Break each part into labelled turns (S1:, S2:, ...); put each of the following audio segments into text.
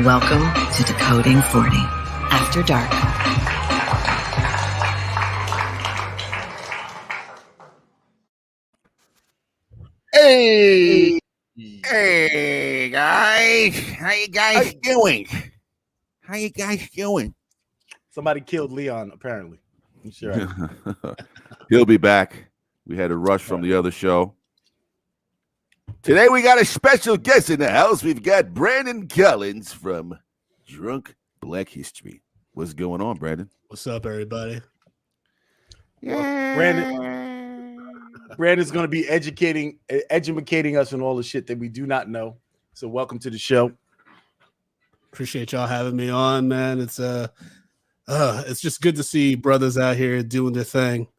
S1: Welcome to Decoding 40 After Dark.
S2: Hey guys, how you guys doing? How you guys doing?
S3: Somebody killed Leon, apparently. I'm sure.
S2: He'll be back. We had a rush from the other show. Today we got a special guest in the house. We've got Brandon Collins from Drunk Black History. What's going on, Brandon?
S4: What's up, everybody?
S3: Brandon's going to be educating us on all the shit that we do not know. So welcome to the show.
S4: Appreciate y'all having me on, man. It's just good to see brothers out here doing their thing.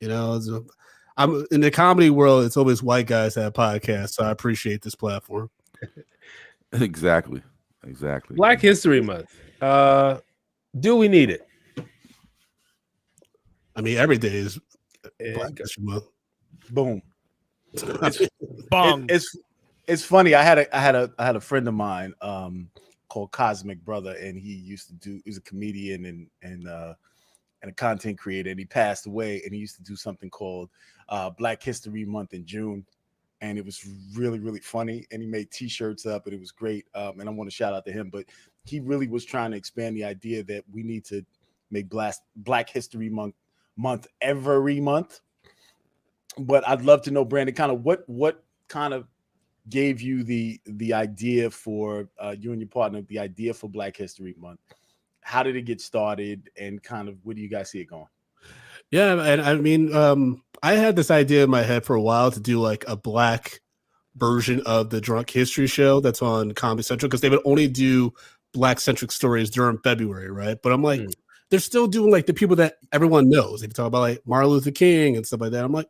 S4: You know, I'm in the comedy world. It's always white guys that have podcasts, so I appreciate this platform.
S2: Exactly.
S5: Black History Month. Do we need it?
S4: I mean, every day is Black History Month.
S3: Boom.
S5: Bong.
S3: It's funny. I had a friend of mine called Cosmic Brother, and he was a comedian and a content creator, and he passed away, and he used to do something called Black History Month in June, and it was really, really funny, and he made t-shirts up, and it was great, and I want to shout out to him, but he really was trying to expand the idea that we need to make Black History Month every month. But I'd love to know, Brandon, kind of what kind of gave you the idea for you and your partner, the idea for Black History Month. How did it get started, and kind of where do you guys see it going?
S4: Yeah, and I mean, I had this idea in my head for a while to do like a Black version of the Drunk History show that's on Comedy Central, because they would only do Black-centric stories during February, right? But I'm like, they're still doing like the people that everyone knows. They talk about like Martin Luther King and stuff like that. I'm like,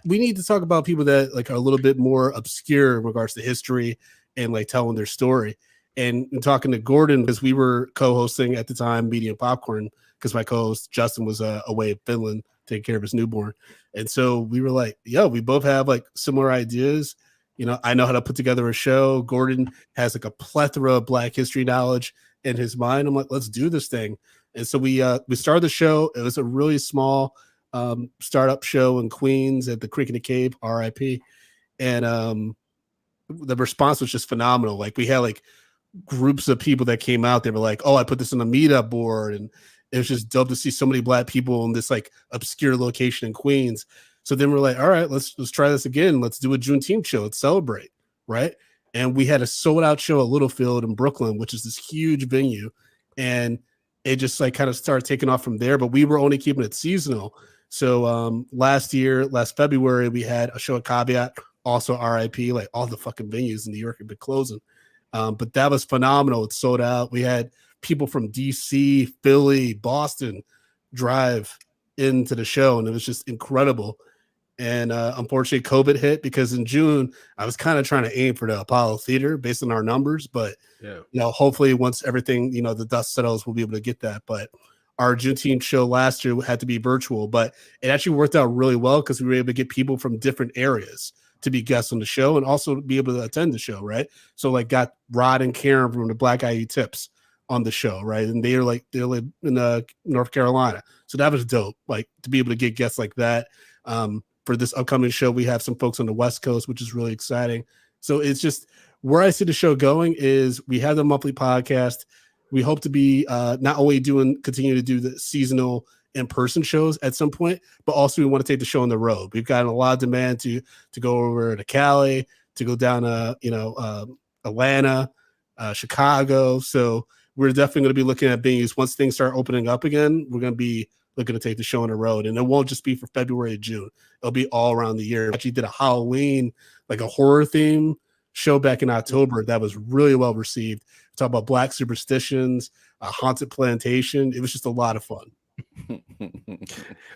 S4: we need to talk about people that like are a little bit more obscure in regards to history and like telling their story. And talking to Gordon, because we were co-hosting at the time Media Popcorn, because my co-host Justin was away in Finland taking care of his newborn. And so we were like, yo, we both have like similar ideas. You know, I know how to put together a show. Gordon has like a plethora of Black history knowledge in his mind. I'm like, let's do this thing. And so we started the show. It was a really small startup show in Queens at the Creek in the Cave, RIP. And the response was just phenomenal. Like we had like groups of people that came out. They were like, oh, I put this on a meetup board. And it was just dope to see so many Black people in this like obscure location in Queens. So then we're like, all right, let's try this again. Let's do a Juneteenth show. Let's celebrate. Right. And we had a sold out show at Littlefield in Brooklyn, which is this huge venue. And it just like kind of started taking off from there, but we were only keeping it seasonal. So last February, we had a show at Caveat, also RIP, like all the fucking venues in New York have been closing. But that was phenomenal. It sold out. We had people from DC, Philly, Boston drive into the show, and it was just incredible. And unfortunately, COVID hit, because in June, I was kind of trying to aim for the Apollo Theater based on our numbers. But, you know, hopefully once everything, you know, the dust settles, we'll be able to get that. But our Juneteenth show last year had to be virtual, but it actually worked out really well because we were able to get people from different areas to be guests on the show and also be able to attend the show, right? So like got Rod and Karen from the Black IU Tips on the show, right? And they live in North Carolina. So that was dope, like to be able to get guests like that. For this upcoming show, we have some folks on the West Coast, which is really exciting. So it's just where I see the show going is we have the monthly podcast. We hope to be not only continue to do the seasonal in-person shows at some point, but also we want to take the show on the road. We've gotten a lot of demand to go over to Cali, to go down to Atlanta, Chicago. So we're definitely going to be looking at venues once things start opening up again. We're going to be looking to take the show on the road, and it won't just be for February and June. It'll be all around the year. We actually did a Halloween, like a horror theme show back in October that was really well received. We talked about Black superstitions, a haunted plantation. It was just a lot of fun.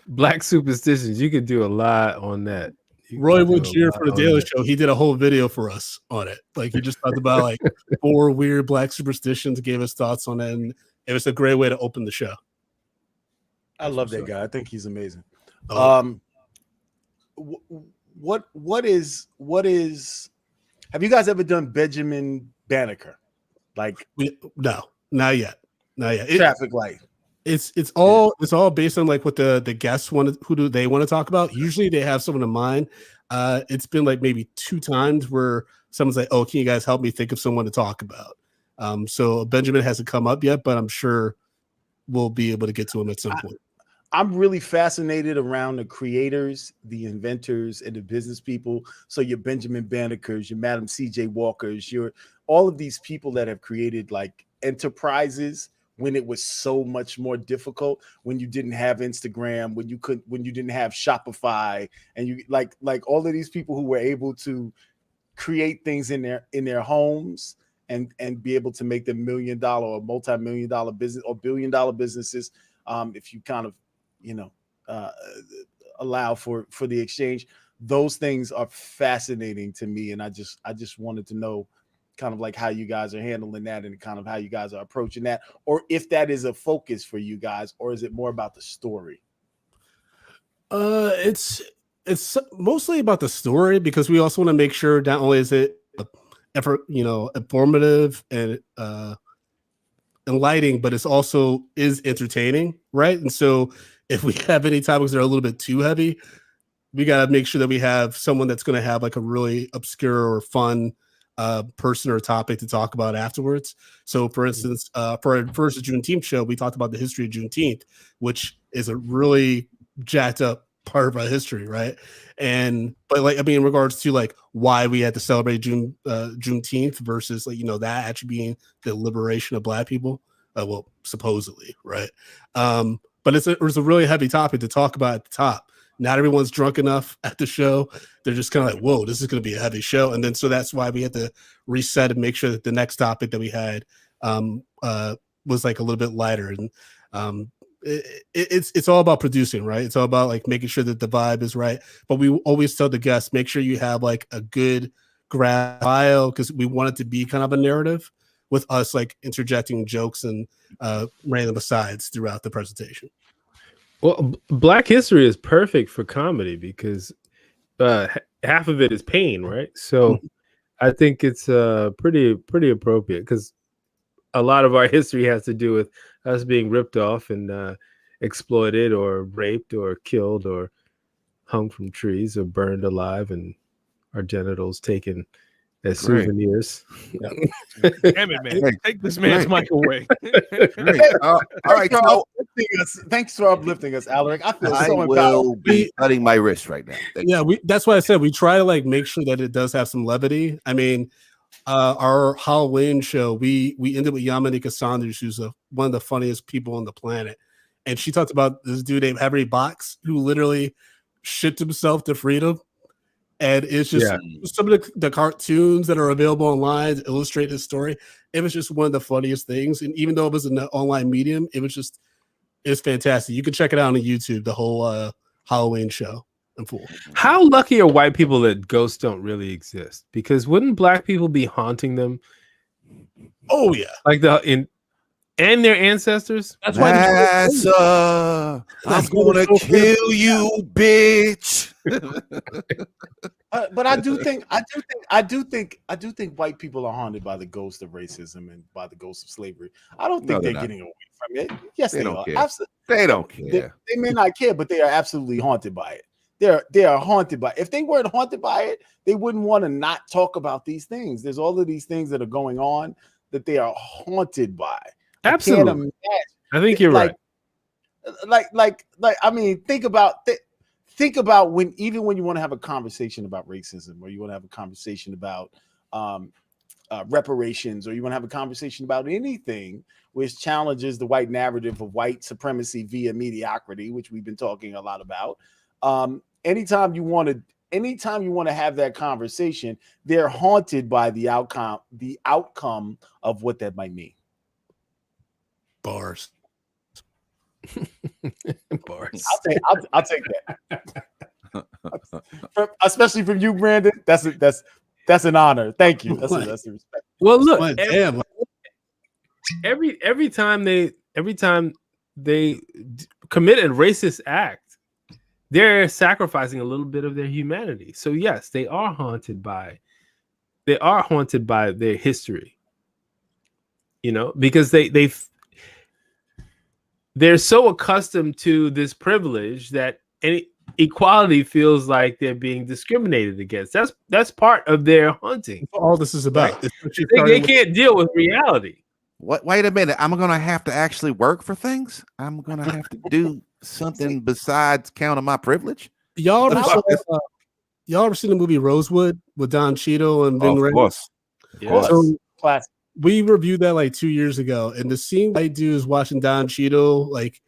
S5: Black superstitions. You could do a lot on that.
S4: Roy Wood Jr. for the Daily Show, he did a whole video for us on it. Like he just talked about like 4 weird Black superstitions, gave us thoughts on it, and it was a great way to open the show.
S3: I love that guy. I think he's amazing. What is have you guys ever done Benjamin Banneker? Like
S4: No, not yet.
S3: traffic light.
S4: It's all based on like what the guests want. Who do they want to talk about? Usually they have someone in mind. It's been like maybe 2 times where someone's like, "Oh, can you guys help me think of someone to talk about?" So Benjamin hasn't come up yet, but I'm sure we'll be able to get to him at some point.
S3: I'm really fascinated around the creators, the inventors, and the business people. So your Benjamin Banneker's, your Madam C.J. Walker's, your all of these people that have created like enterprises when it was so much more difficult, when you didn't have Instagram, when you didn't have Shopify, and you like all of these people who were able to create things in their homes and be able to make them $1 million or multi-million-dollar business or billion-dollar businesses. If you kind of, allow for the exchange, those things are fascinating to me. And I just wanted to know kind of like how you guys are handling that and kind of how you guys are approaching that, or if that is a focus for you guys, or is it more about the story?
S4: It's mostly about the story, because we also want to make sure not only is it informative and enlightening, but it's also is entertaining, right? And so if we have any topics that are a little bit too heavy, we got to make sure that we have someone that's going to have like a really obscure or fun person or topic to talk about afterwards. So for instance, for our first Juneteenth show, we talked about the history of Juneteenth, which is a really jacked up part of our history, right? But like, I mean, in regards to like why we had to celebrate Juneteenth versus like, that actually being the liberation of Black people, well, supposedly, right? But it was a really heavy topic to talk about at the top. Not everyone's drunk enough at the show. They're just kind of like, whoa, this is going to be a heavy show. And then so that's why we had to reset and make sure that the next topic that we had was like a little bit lighter. And it's all about producing, right? It's all about like making sure that the vibe is right. But we always tell the guests, make sure you have like a good graph bio, because we want it to be kind of a narrative with us like interjecting jokes and random asides throughout the presentation.
S5: Well, Black history is perfect for comedy because half of it is pain, right? So I think it's pretty appropriate, because a lot of our history has to do with us being ripped off and exploited or raped or killed or hung from trees or burned alive and our genitals taken as souvenirs.
S6: Damn it, man. Take this man's mic away.
S2: All right. So,
S3: thanks for uplifting us, Alaric. I feel
S2: I
S3: so
S2: will be cutting my wrist right now.
S4: That's why I said we try to like make sure that it does have some levity. I mean, our Halloween show, we ended with Yamanika Saunders, who's one of the funniest people on the planet. And she talked about this dude named Henry Box, who literally shit himself to freedom. And it's just some of the cartoons that are available online to illustrate his story. It was just one of the funniest things. And even though it was an online medium, it's fantastic. You can check it out on YouTube, the whole Halloween show in full.
S5: How lucky are white people that ghosts don't really exist? Because wouldn't Black people be haunting them?
S4: Oh yeah,
S5: like and their ancestors.
S2: That's why I'm gonna kill you, bitch.
S3: But I do think white people are haunted by the ghost of racism and by the ghost of slavery. I don't think they're getting away from it. Yes, they are. Absolutely.
S2: They don't care.
S3: They may not care, but they are absolutely haunted by it. They are haunted by it. If they weren't haunted by it, they wouldn't want to not talk about these things. There's all of these things that are going on that they are haunted by.
S5: Absolutely. I think you're right.
S3: Like I mean, think about when you want to have a conversation about racism, or you want to have a conversation about reparations, or you want to have a conversation about anything which challenges the white narrative of white supremacy via mediocrity, which we've been talking a lot about. Anytime you want to have that conversation, they're haunted by the outcome of what that might mean.
S4: Bars.
S5: Bars.
S3: I'll take that. Especially from you, Brandon. That's an honor. Thank you. That's a respect.
S5: Well, look, every time they commit a racist act, they're sacrificing a little bit of their humanity. So yes, they are haunted by their history. because they're so accustomed to this privilege that any equality feels like they're being discriminated against. That's part of their hunting.
S4: All this is about.
S5: Right? They can't deal with reality.
S2: Wait a minute. I'm going to have to actually work for things. I'm going to have to do something besides count on my privilege.
S4: Y'all ever seen the movie Rosewood with Don Cheadle and Ving Rhames?
S2: Of course.
S3: Yes.
S4: So
S3: Classic.
S4: we reviewed that like 2 years ago, and the scene I do is watching Don Cheadle, like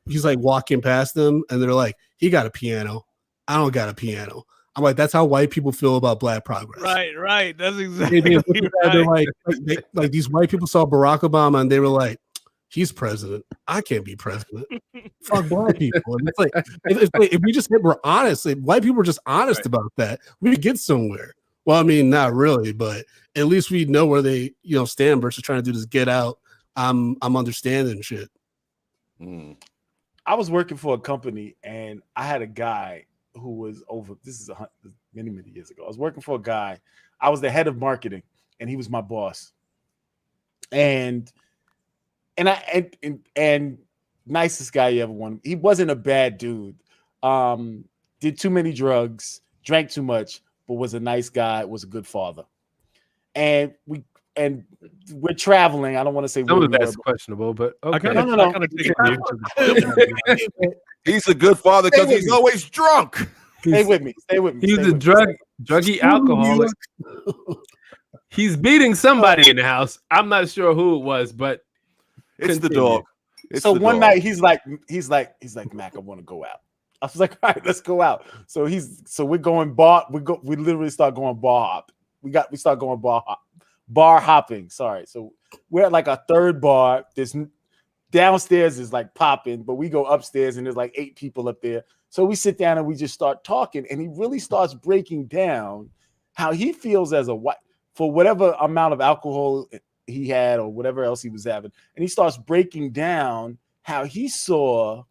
S4: he's like walking past them, and they're like, "He got a piano. I don't got a piano." I'm like, that's how white people feel about Black progress.
S6: Right. That's exactly
S4: right. They're like these white people saw Barack Obama and they were like, he's president. I can't be president. Fuck Black people. And it's like if we just were honest, if white people were just honest about that, we'd get somewhere. Well, I mean, not really, but at least we know where they stand versus trying to do this get out. I'm understanding shit.
S3: I was working for a company and I had a guy who was this is many years ago. I was working for a guy. I was the head of marketing and he was my boss. And nicest guy you ever won. He wasn't a bad dude. Did too many drugs, drank too much, but was a nice guy, was a good father. And we're traveling. I don't want to say
S5: some of that's questionable, but okay.
S3: No.
S2: He's a good father because he's always drunk.
S3: Stay with me.
S5: He's a druggy alcoholic. He's beating somebody in the house. I'm not sure who it was, but
S2: it's the dog.
S3: So one night he's like, Mac, I want to go out. I was like, all right, let's go out. So we're going bar. We literally start going bar hop. We start going bar hopping. Sorry. So we're at like a third bar. This downstairs is like popping, but we go upstairs and there's like 8 people up there. So we sit down and we just start talking, and he really starts breaking down how he feels as a white for whatever amount of alcohol he had or whatever else he was having. And he starts breaking down how he saw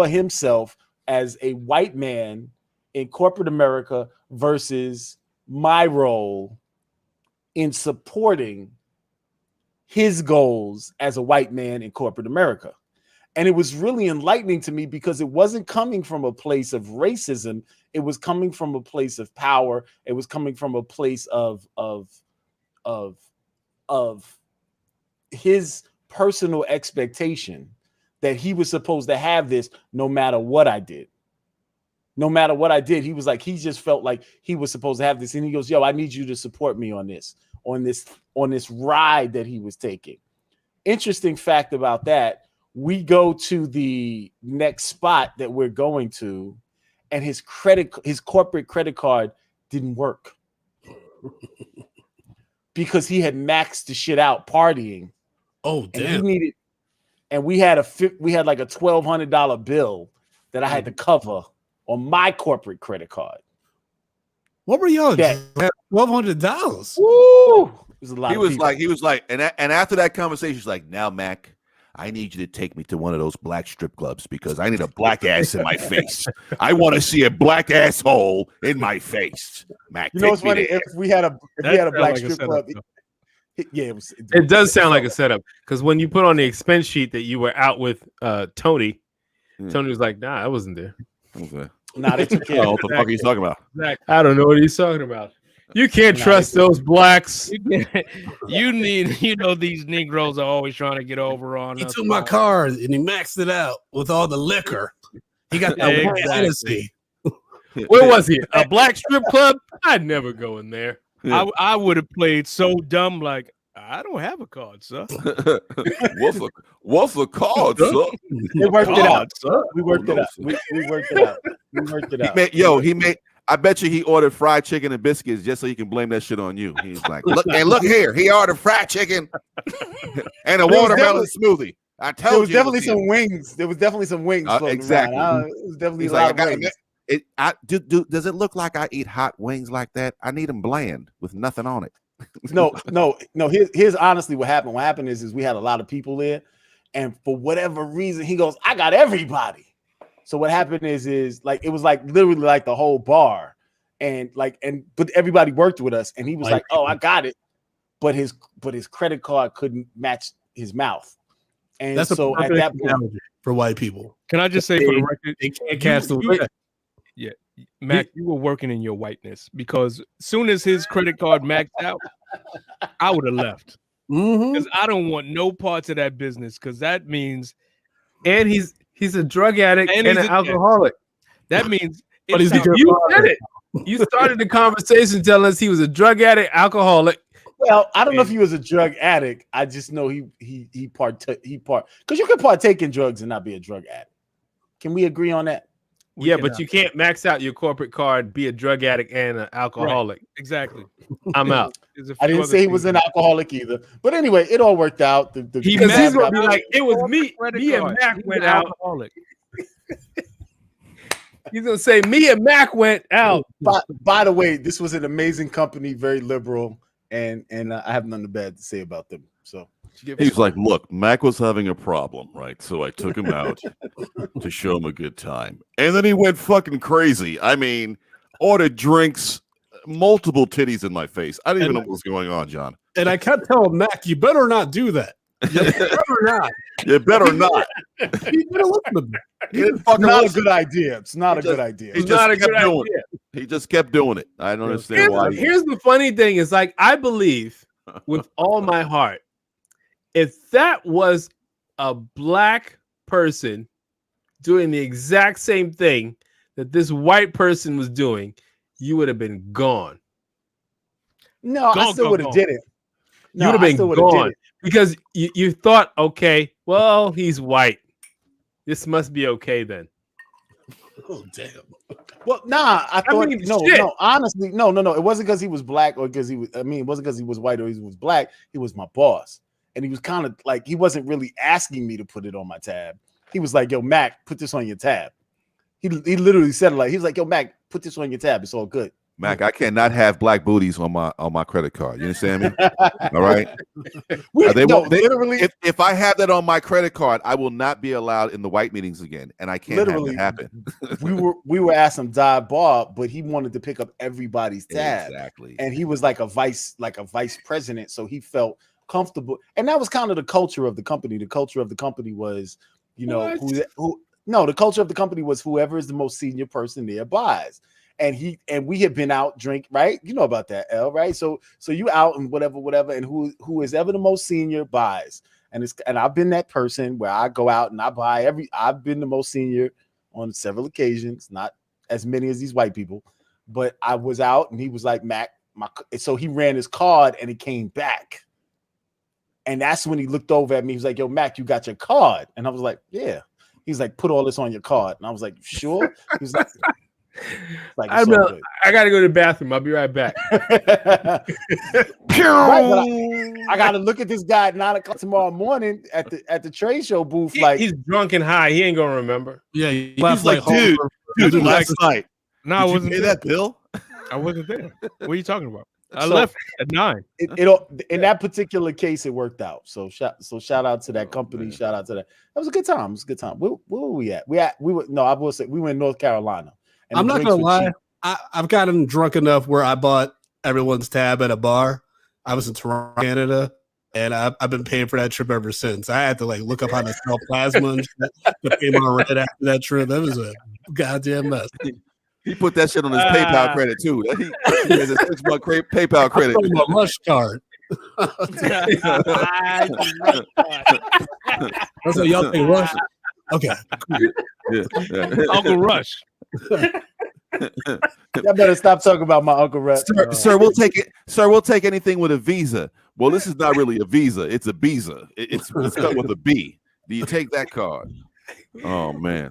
S3: himself as a white man in corporate America versus my role in supporting his goals as a white man in corporate America. And it was really enlightening to me because it wasn't coming from a place of racism. It was coming from a place of power. It was coming from a place of his personal expectation that he was supposed to have this no matter what I did. No matter what I did, he was like, he just felt like he was supposed to have this. And he goes, yo, I need you to support me on this ride that he was taking. Interesting fact about that. We go to the next spot that we're going to, and his corporate credit card didn't work because he had maxed the shit out partying.
S4: Oh, damn.
S3: And we had like a $1,200 bill that I had to cover on my corporate credit card.
S4: What were y'all doing? $1,200.
S3: Woo! It was a lot.
S2: He was like, and after that conversation, he's like, now, Mac, I need you to take me to one of those black strip clubs because I need a black ass in my face. I want to see a black asshole in my face. Mac,
S3: you know what's funny? If we had a black strip club,
S5: it does sound like a setup because when you put on the expense sheet that you were out with Tony was like, nah, I wasn't there.
S2: Okay.
S3: Nah, they took care of it.
S2: What the fuck are you talking about?
S5: I don't know what he's talking about. You can't trust those blacks.
S6: You need, these Negroes are always trying to get over on.
S4: He took my card and he maxed it out with all the liquor. He got that fantasy.
S5: Where was he? A black strip club? I'd never go in there.
S6: I would have played so dumb, like, I don't have a card, sir.
S2: What's a card, sir?
S3: We worked it out. We worked it out.
S2: I bet you he ordered fried chicken and biscuits just so he can blame that shit on you. He's like, look here. He ordered fried chicken and a watermelon smoothie. I told you.
S3: There was definitely some wings. There was definitely some wings.
S2: Exactly.
S3: It was definitely a lot of wings.
S2: Does it look like I eat hot wings like that? I need them bland with nothing on it.
S3: No. Here's honestly what happened. What happened is we had a lot of people there, and for whatever reason, he goes, I got everybody. So what happened is like it was like literally like the whole bar, but everybody worked with us, and he was like, oh, I got it. but his credit card couldn't match his mouth. And
S4: That's
S3: so
S4: a
S3: at that point,
S4: analogy for white people.
S6: Can I just say for the record,
S4: They can't catch the
S6: yeah, Mac, you were working in your whiteness because as soon as his credit card maxed out, I would have left because I don't want no parts of that business because that means,
S5: and he's a drug addict and an alcoholic.
S6: That means,
S4: but
S5: you said it. You started the conversation telling us he was a drug addict, alcoholic.
S3: Well, I don't know if he was a drug addict. I just know he because you can partake in drugs and not be a drug addict. Can we agree on that?
S5: Yeah, but you can't max out your corporate card, be a drug addict and an alcoholic.
S6: Right. Exactly.
S5: I'm out.
S3: I didn't say he was an alcoholic either. But anyway, it all worked out.
S5: Because he's gonna be like, it was me and Mac went out.
S6: Alcoholic.
S5: He's gonna say me and Mac went out.
S3: By the way, this was an amazing company, very liberal, and I have nothing bad to say about them. So
S2: he's like, look, Mac was having a problem, right? So I took him out to show him a good time. And then he went fucking crazy. I mean, ordered drinks, multiple titties in my face. I didn't even know what was going on, John.
S4: And I kept telling Mac, you better not do that. You better not.
S2: You better not.
S4: You better listen to me.
S3: It's not a good idea. It's not a good idea.
S5: It's not a good idea.
S2: He just kept doing it. I don't understand why.
S5: Here's the funny thing is, like, I believe with all my heart, if that was a black person doing the exact same thing that this white person was doing, you would have been gone.
S3: No, I still would have did it.
S5: You would have been gone because you thought, okay, well, he's white. This must be okay then.
S4: Oh, damn.
S3: Well, nah, I thought
S5: mean,
S3: no, honestly, no. It wasn't because he was black or because he was, it wasn't because he was white or he was black. He was my boss. And he was kind of like, he wasn't really asking me to put it on my tab. He was like, yo, Mac, put this on your tab. He literally said it like, he was like, yo, Mac, put this on your tab. It's all good.
S2: Mac, I cannot have black booties on my credit card. You understand me? All right.
S3: Literally,
S2: if I have that on my credit card, I will not be allowed in the white meetings again, and I can't have it happen.
S3: we were at some dive bar, but he wanted to pick up everybody's tab.
S2: Exactly.
S3: And he was like a vice president, so he felt comfortable. And that was kind of the culture of the company. The culture of the company was, the culture of the company was whoever is the most senior person there buys. And we had been out drink, right? You know about that, L, right? So you out and whatever, and who is ever the most senior buys. And I've been that person where I go out and I buy I've been the most senior on several occasions, not as many as these white people, but I was out and he was like, Mac, so he ran his card and it came back. And that's when he looked over at me. He was like, yo, Mac, you got your card? And I was like, yeah. He's like, put all this on your card. And I was like, sure? He was like,
S5: I got to go to the bathroom. I'll be right back.
S3: I got to look at this guy at 9 o'clock tomorrow morning at the trade show booth.
S5: He's drunk and high. He ain't going to remember.
S4: Yeah.
S2: He's like, dude, last night.
S6: No, I wasn't
S2: there. That bill?
S6: I wasn't there. What are you talking about? I left at 9.
S3: In that particular case, it worked out. So shout out to that company.
S2: Man.
S3: Shout out to that. That was a good time. It was a good time. Where were we at? I will say we were in North Carolina.
S4: I'm not gonna lie. I've gotten drunk enough where I bought everyone's tab at a bar. I was in Toronto, Canada, and I've been paying for that trip ever since. I had to look up how to sell plasma and shit that came on red after that trip. That was a goddamn mess.
S2: He put that shit on his PayPal credit too. He has a 6-month PayPal credit.
S4: My Rush card. That's what y'all think, Rush. Okay.
S2: Yeah.
S6: Uncle Rush.
S3: Y'all better stop talking about my Uncle Rush.
S2: Sir, we'll take it. Sir, we'll take anything with a Visa. Well, this is not really a Visa. It's a Visa. It's cut with a B. Do you take that card? Oh man.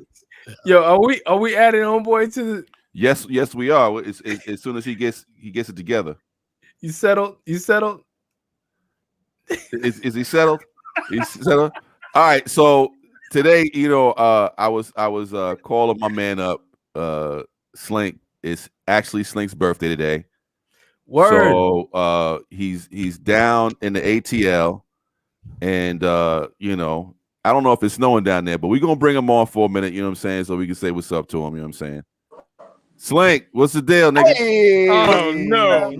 S5: Yo, are we adding homeboy to the?
S2: Yes, we are. As soon as he gets it together.
S5: You settled?
S2: Is he settled? He's settled. All right. So today, I was calling my man up. Slink. It's actually Slink's birthday today.
S5: Word.
S2: So he's down in the ATL, and I don't know if it's snowing down there, but we're gonna bring him on for a minute. You know what I'm saying? So we can say what's up to him. You know what I'm saying? Slink, what's the deal, nigga?
S3: Hey.
S6: Oh no.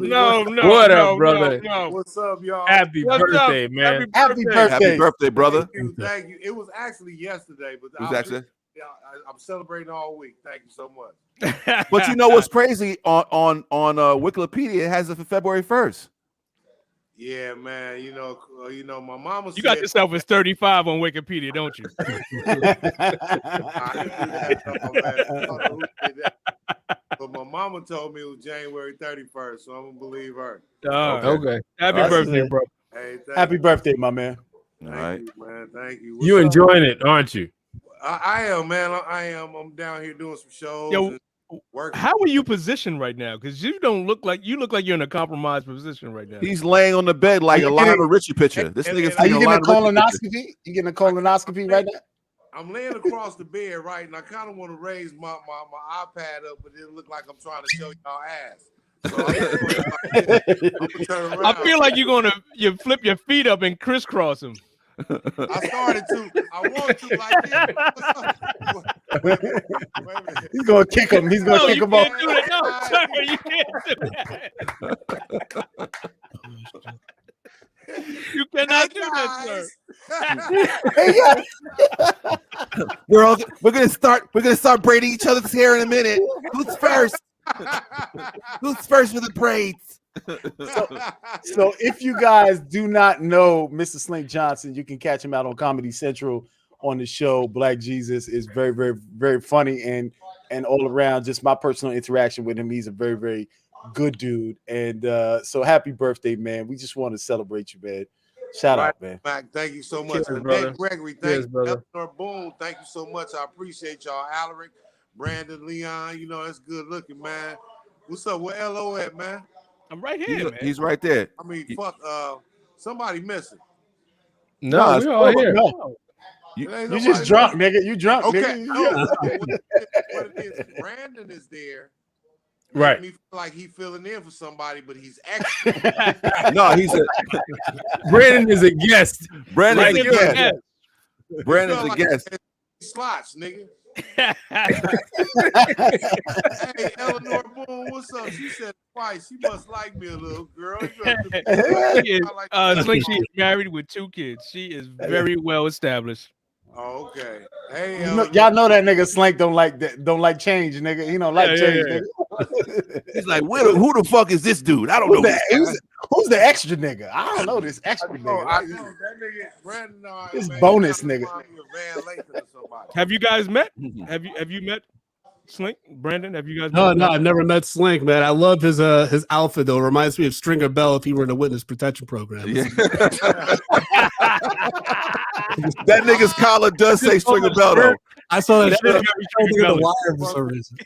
S5: What up, brother?
S6: No.
S7: What's up, y'all?
S5: Happy
S6: What's
S5: birthday,
S6: up?
S5: man.
S3: Happy birthday.
S2: Happy birthday, brother.
S7: Thank you. It was actually yesterday, but
S2: It was actually.
S7: I'm celebrating all week. Thank you so much.
S2: But you know what's crazy? On Wikipedia, it has it for February 1st.
S7: Yeah, man. You know, my mama said
S6: You got yourself as 35 on Wikipedia, don't you?
S7: I didn't do that, though, man. I don't know who did that. But my mama told me it was January 31st, so I'm gonna believe her.
S5: Okay.
S6: Happy
S2: Awesome.
S6: birthday, bro.
S7: Hey,
S3: Happy birthday, my man.
S2: All
S7: Thank
S2: right.
S7: you, man. Thank you.
S5: You
S7: What's up?
S5: enjoying it, aren't you?
S7: I am, man. I am. I'm down here doing some shows.
S6: Yo,
S7: and working.
S6: How are you positioned right now? Because you don't look like you're in a compromised position right now.
S2: He's laying on the bed like a Lionel Richie picture. This nigga's
S3: Are you
S2: taking a
S3: getting a
S2: Lionel Richie picture.
S3: colonoscopy? You getting a colonoscopy right now?
S7: I'm laying across the bed, right, and I kind of want to raise my iPad up, but it look like I'm trying to show y'all ass. So I'm gonna turn around.
S6: I feel like you flip your feet up and crisscross them.
S7: I started to. I want to like this. Wait a minute.
S3: He's gonna kick him. He's gonna kick him off.
S6: Do it. No, sir, you can't do that. You cannot do that, sir.
S2: We're gonna start braiding each other's hair in a minute. Who's first? Who's first with the braids?
S3: So if you guys do not know Mr. Slink Johnson, you can catch him out on Comedy Central on the show. Black Jesus is very, very, very funny and all around. Just my personal interaction with him, he's a very, very good dude. And so happy birthday, man. We just want to celebrate you, man. Shout out, man.
S7: Mac, thank you so much.
S5: Cheers,
S7: And
S5: brother.
S7: Nate Gregory, thank
S5: Cheers,
S7: you.
S5: brother.
S7: Eleanor Boone, thank you so much. I appreciate y'all. Alaric, Brandon, Leon, you know, that's good looking, man. What's up? Where LO at, man?
S6: I'm right here, man.
S2: He's right there.
S7: I mean, fuck, somebody missing.
S5: No, we're all here.
S3: No,
S7: It ain't
S3: you
S7: nobody
S3: just drunk,
S7: missing.
S3: nigga. You drunk,
S7: Okay,
S3: nigga.
S7: no, what it is, Brandon is there.
S5: Right.
S7: Me feel like he filling in for somebody, but he's extra.
S2: No, he's a
S5: Brandon is a guest.
S2: Brandon's a
S6: Right here,
S2: guest. Brandon's a
S7: Like
S2: guest.
S7: slots, nigga. Hey, Eleanor Boone, what's up? She said twice. She must like me a little, girl.
S6: She is married with 2 kids. She is very well established.
S7: Oh, okay. Hey,
S3: Y'all know that nigga Slink don't like change, nigga. He don't like change, nigga.
S2: He's like, who the fuck is this dude? I don't know.
S3: Who's the extra nigga? I don't know this extra
S7: I
S3: nigga.
S7: know that nigga Brandon.
S3: This bonus nigga.
S6: Have you guys met? Have you met Slink? Brandon, have you guys
S4: No,
S6: met?
S4: no, I've never met Slink, man. I love his outfit though. It reminds me of Stringer Bell if he were in a witness protection program.
S2: Yeah. That nigga's collar does say Stringer Bell though.
S4: I saw that
S6: That
S4: shit.
S6: is
S4: I
S6: very
S4: think of
S6: Stringer
S4: the wire for some reason.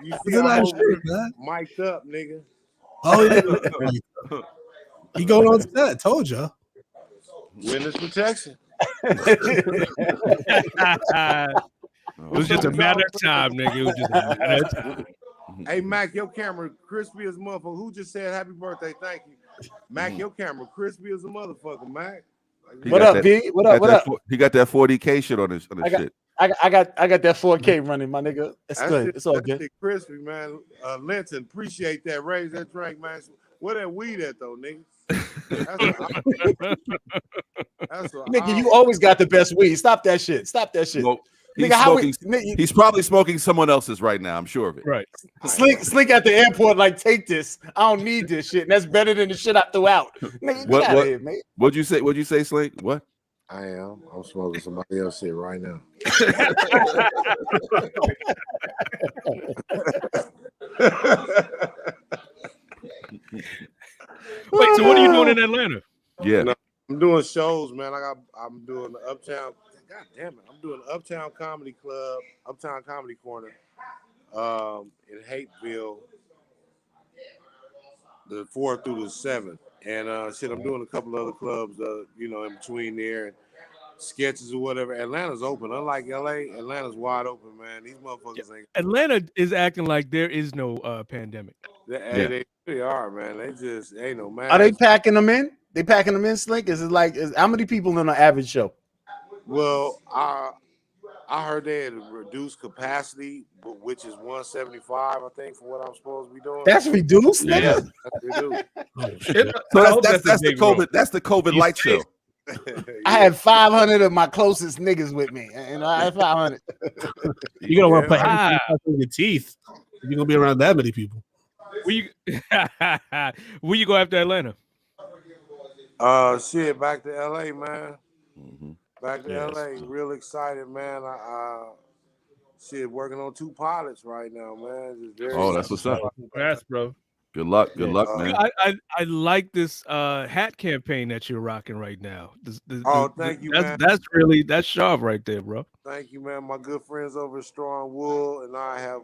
S7: You
S4: Look
S7: see,
S4: at that
S7: I'm
S4: shit, man.
S7: mic'd up, nigga.
S4: Oh yeah. He going on set. Told you.
S7: Witness protection.
S6: It was just a matter of time, nigga. It was just a matter of time.
S7: Hey, Mac, your camera crispy as a motherfucker. Who just said happy birthday? Thank you. Mac, your camera crispy as a motherfucker, Mac.
S3: What up, B? What up?
S2: He got that 40K shit on his shit.
S3: I got that 4K running, my nigga. It's good. It's all good.
S7: Shit crispy, man. Linton, appreciate that. Raise that drink, man. Where that weed at, though, nigga?
S3: Nigga, you always got the best weed. Stop that shit. Stop that shit.
S2: Well,
S3: Nigga,
S2: he's probably smoking someone else's right now. I'm sure of it.
S6: Right.
S3: Slink at the airport, like, take this. I don't need this shit. And that's better than the shit I threw out. Nigga, get out of here, man.
S2: What'd you say? What'd you say, Slink? What?
S7: I am. I'm smoking somebody else's shit right now.
S6: Wait, so what are you doing in Atlanta?
S2: Yeah.
S7: No, I'm doing shows, man. I'm doing the Uptown. God damn it! I'm doing the Uptown Comedy Club, Uptown Comedy Corner, in Hateville, the 4th through the 7th, and I'm doing a couple other clubs, in between there, and sketches or whatever. Atlanta's open, unlike LA. Atlanta's wide open, man. These motherfuckers ain't.
S6: Atlanta is acting like there is no pandemic.
S7: They really are, man. They just ain't no man.
S3: Are they packing them in? They packing them in, Slink? Is how many people in an average show?
S7: Well, I I heard they had reduced capacity, which is 175, I think, for what I'm supposed to be doing.
S3: That's reduced,
S2: Yeah.
S3: nigga.
S7: That's reduced.
S4: Oh, shit.
S2: So that's the COVID. That's the COVID light
S5: see
S2: show.
S3: I had 500 of my closest niggas with me, and I had 500.
S4: You're gonna want to put
S6: Ah.
S4: everything in your teeth. You're gonna be around that many people.
S6: Where you go after Atlanta?
S7: Shit, back to LA, man.
S2: Mhm.
S7: Back to LA. Real excited, man. Shit, working on 2 pilots right now, man. Just very
S2: Oh, that's what's up.
S5: Congrats, bro.
S2: Good luck. Good luck, man.
S6: I like this hat campaign that you're rocking right now.
S7: Thank you, man.
S6: That's sharp right there, bro.
S7: Thank you, man. My good friends over at Strong Wool and I have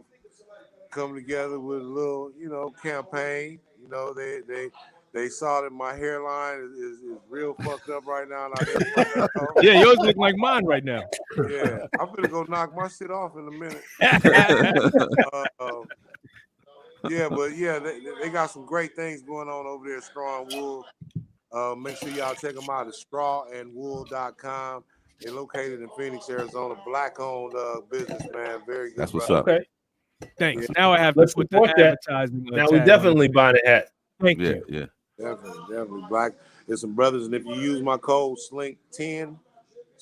S7: come together with a little, campaign. They saw that my hairline is real fucked up right now. And I didn't want that off.
S6: Yeah, yours look like mine right now.
S7: Yeah, I'm gonna go knock my shit off in a minute. They got some great things going on over there at Strong Wool. Make sure y'all check them out at strawandwool.com. They're located in Phoenix, Arizona. Black-owned business, man. Very good.
S2: That's what's
S7: brother.
S2: up.
S5: Okay.
S6: Thanks.
S7: Yeah.
S6: Now I have to
S5: Let's
S6: put the
S5: support that.
S6: advertising.
S5: Now we definitely buying a hat.
S6: Thank
S2: Yeah,
S6: you.
S2: yeah.
S7: Definitely. Black. There's some brothers, and if you use my code SLINK10,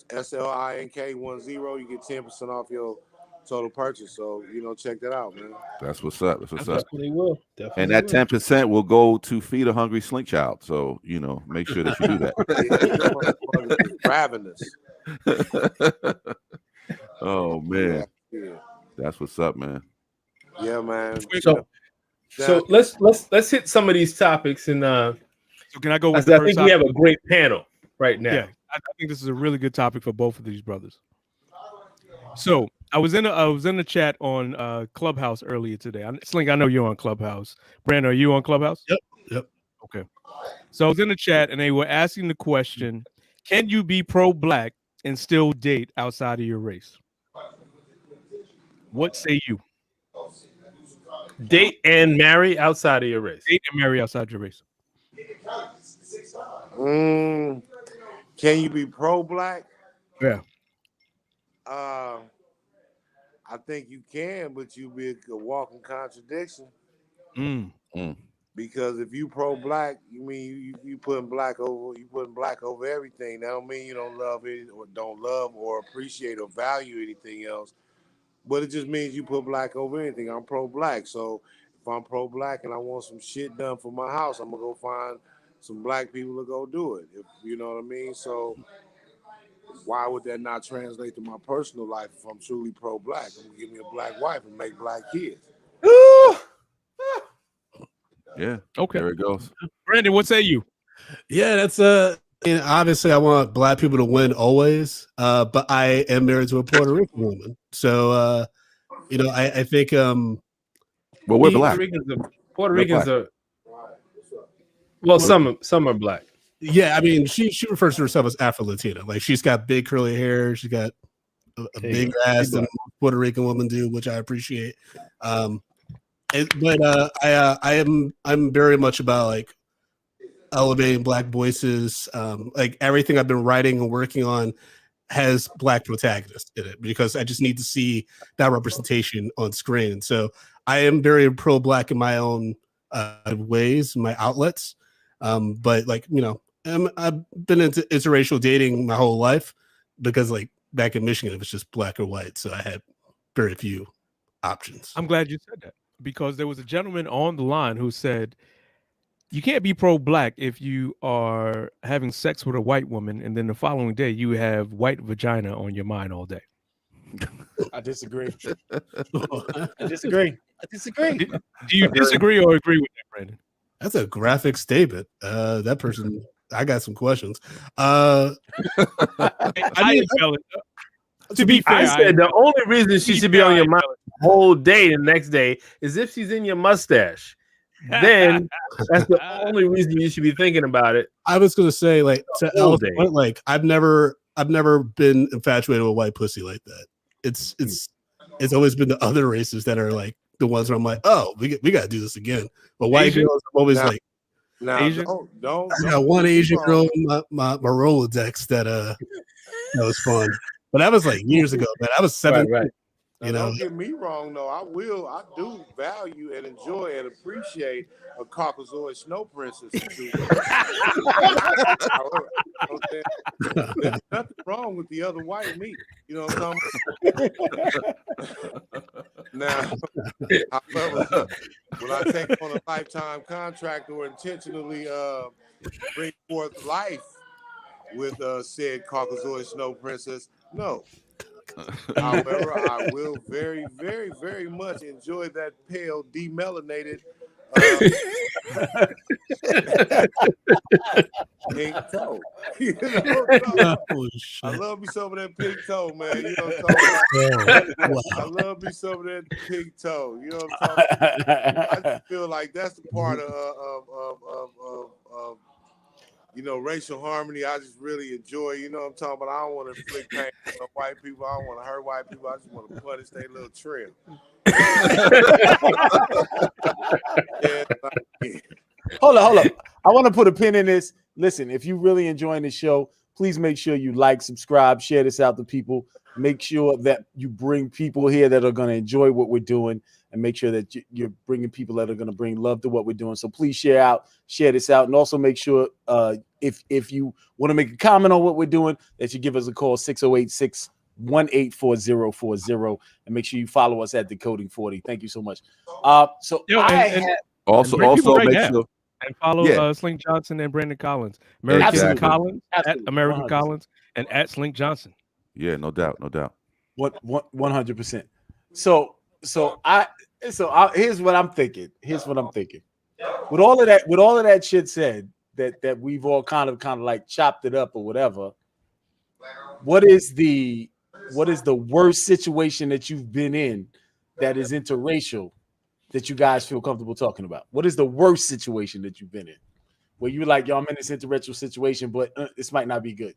S7: SLINK10, you get 10% off your total purchase. So, check that out, man.
S2: That's what's up. That's what's up.
S5: Definitely will. Definitely
S2: And that
S5: will.
S2: 10% will go to feed a hungry Slink child. So, make sure that you do that.
S7: Ravenous.
S2: Oh man.
S7: Yeah.
S2: That's what's up, man.
S7: Yeah, man.
S5: So let's hit some of these topics, and
S6: So can I go
S5: I
S6: with the first
S5: think we have
S6: topic?
S5: a great panel right now.
S6: Yeah, I think this is a really good topic for both of these brothers. So I was in the chat on Clubhouse earlier today. Slink, I know you're on Clubhouse. Brandon, are you on Clubhouse?
S4: Yep.
S6: Okay. So I was in the chat and they were asking the question: can you be pro-black and still date outside of your race? What say you?
S5: Date and marry outside of your race.
S6: Date and marry outside your race.
S7: Can you be pro-black?
S6: Yeah.
S7: I think you can, but you be a walking contradiction. Because if you pro-black, you mean you putting black over everything. That don't mean you don't love it or don't love or appreciate or value anything else. But it just means you put black over anything. I'm pro-black, so if I'm pro-black and I want some shit done for my house, I'm gonna go find some black people to go do it. If you know what I mean. So why would that not translate to my personal life if I'm truly pro-black? I'm gonna give me a black wife and make black kids.
S2: Yeah.
S6: Okay.
S2: There it goes.
S6: Brandon, what say you?
S4: Yeah, that's obviously I want black people to win always. But I am married to a Puerto Rican woman. So I think
S2: Well, we're black.
S5: Puerto Ricans are well, some are black.
S4: Yeah, I mean she refers to herself as Afro-Latina. Like she's got big curly hair, she's got a big ass than Puerto Rican women do, which I appreciate. I'm very much about like elevating black voices. Like everything I've been writing and working on has black protagonists in it because I just need to see that representation on screen. And so I am very pro-black in my own ways, my outlets. But like, I've been into interracial dating my whole life because like back in Michigan, it was just black or white. So I had very few options.
S6: I'm glad you said that because there was a gentleman on the line who said, you can't be pro-black if you are having sex with a white woman and then the following day you have white vagina on your mind all day.
S3: I disagree. I disagree.
S6: Do you disagree or agree with that, Brandon?
S4: That's a graphic statement. That person, I got some questions. To
S6: be fair,
S5: I said the only reason she should be on your mind the whole day the next day is if she's in your mustache. Then that's the only reason you should be thinking about it.
S4: I was gonna say, like, to Elle's point, like I've never been infatuated with white pussy like that. It's always been the other races that are like the ones where I'm like, oh, we got to do this again. But white girls, I'm always like,
S6: Asian?
S4: I got one Asian girl in my Rolodex that was fun. But that was like years ago, man. I was 7.
S5: Right.
S7: Now,
S4: You know,
S7: don't get me wrong, though. I do value and enjoy and appreciate a Caucasoid snow princess. However, there's nothing wrong with the other white meat. You know what I'm talking about? Now, however, when I take on a lifetime contract or intentionally bring forth life with said Caucasoid snow princess, no. However, I will very, very, very much enjoy that pale, demelanated pink toe. You know, I love me some of that pink toe, man. You know what I'm talking about?
S4: Wow.
S7: I love me some of that pink toe. You know what I'm talking about? I just feel like that's the part of racial harmony. I just really enjoy. You know what I'm talking about? I don't want to inflict pain on white people. I don't want to hurt white people. I just want to punish their little trim.
S3: Hold up. I want to put a pin in this. Listen, if you're really enjoying the show, please make sure you like, subscribe, share this out to people. Make sure that you bring people here that are going to enjoy what we're doing, and make sure that you're bringing people that are going to bring love to what we're doing. So please share this out, and also make sure if you want to make a comment on what we're doing, that you give us a call 608-618-4040, and make sure you follow us at Decoding 40. Thank you so much. Also
S2: make sure.
S6: And follow Slink Johnson and Brandon Collins. American Collins at American 100%. Collins and at Slink Johnson.
S2: Yeah, no doubt.
S3: 100%. So here's what I'm thinking. With all of that shit said, that we've all kind of like chopped it up or whatever. What is the worst situation that you've been in that is interracial that you guys feel comfortable talking about? What is the worst situation that you've been in where you're like, yo, I'm in this interracial situation, but this might not be good?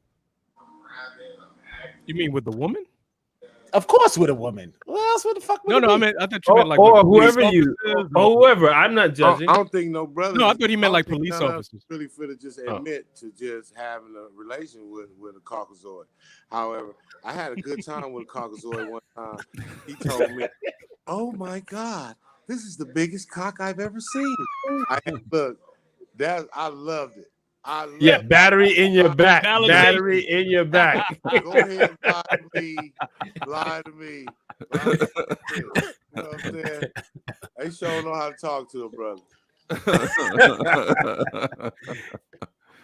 S6: You mean with the woman?
S3: Of course, with a woman. What else? What the fuck?
S6: No, I meant I thought you meant like
S5: whoever whoever. I'm not judging.
S7: I don't think no brother.
S6: No, I thought he meant like police officers.
S7: Really fit to just admit to just having a relation with a Caucasoid. However, I had a good time with a Caucasoid one time. He told me, "Oh my God, this is the biggest cock I've ever seen." I loved it.
S5: Battery in your back. Battery in your back.
S7: Go ahead, lie to me. You know what I'm saying? They sure know how to talk to a brother.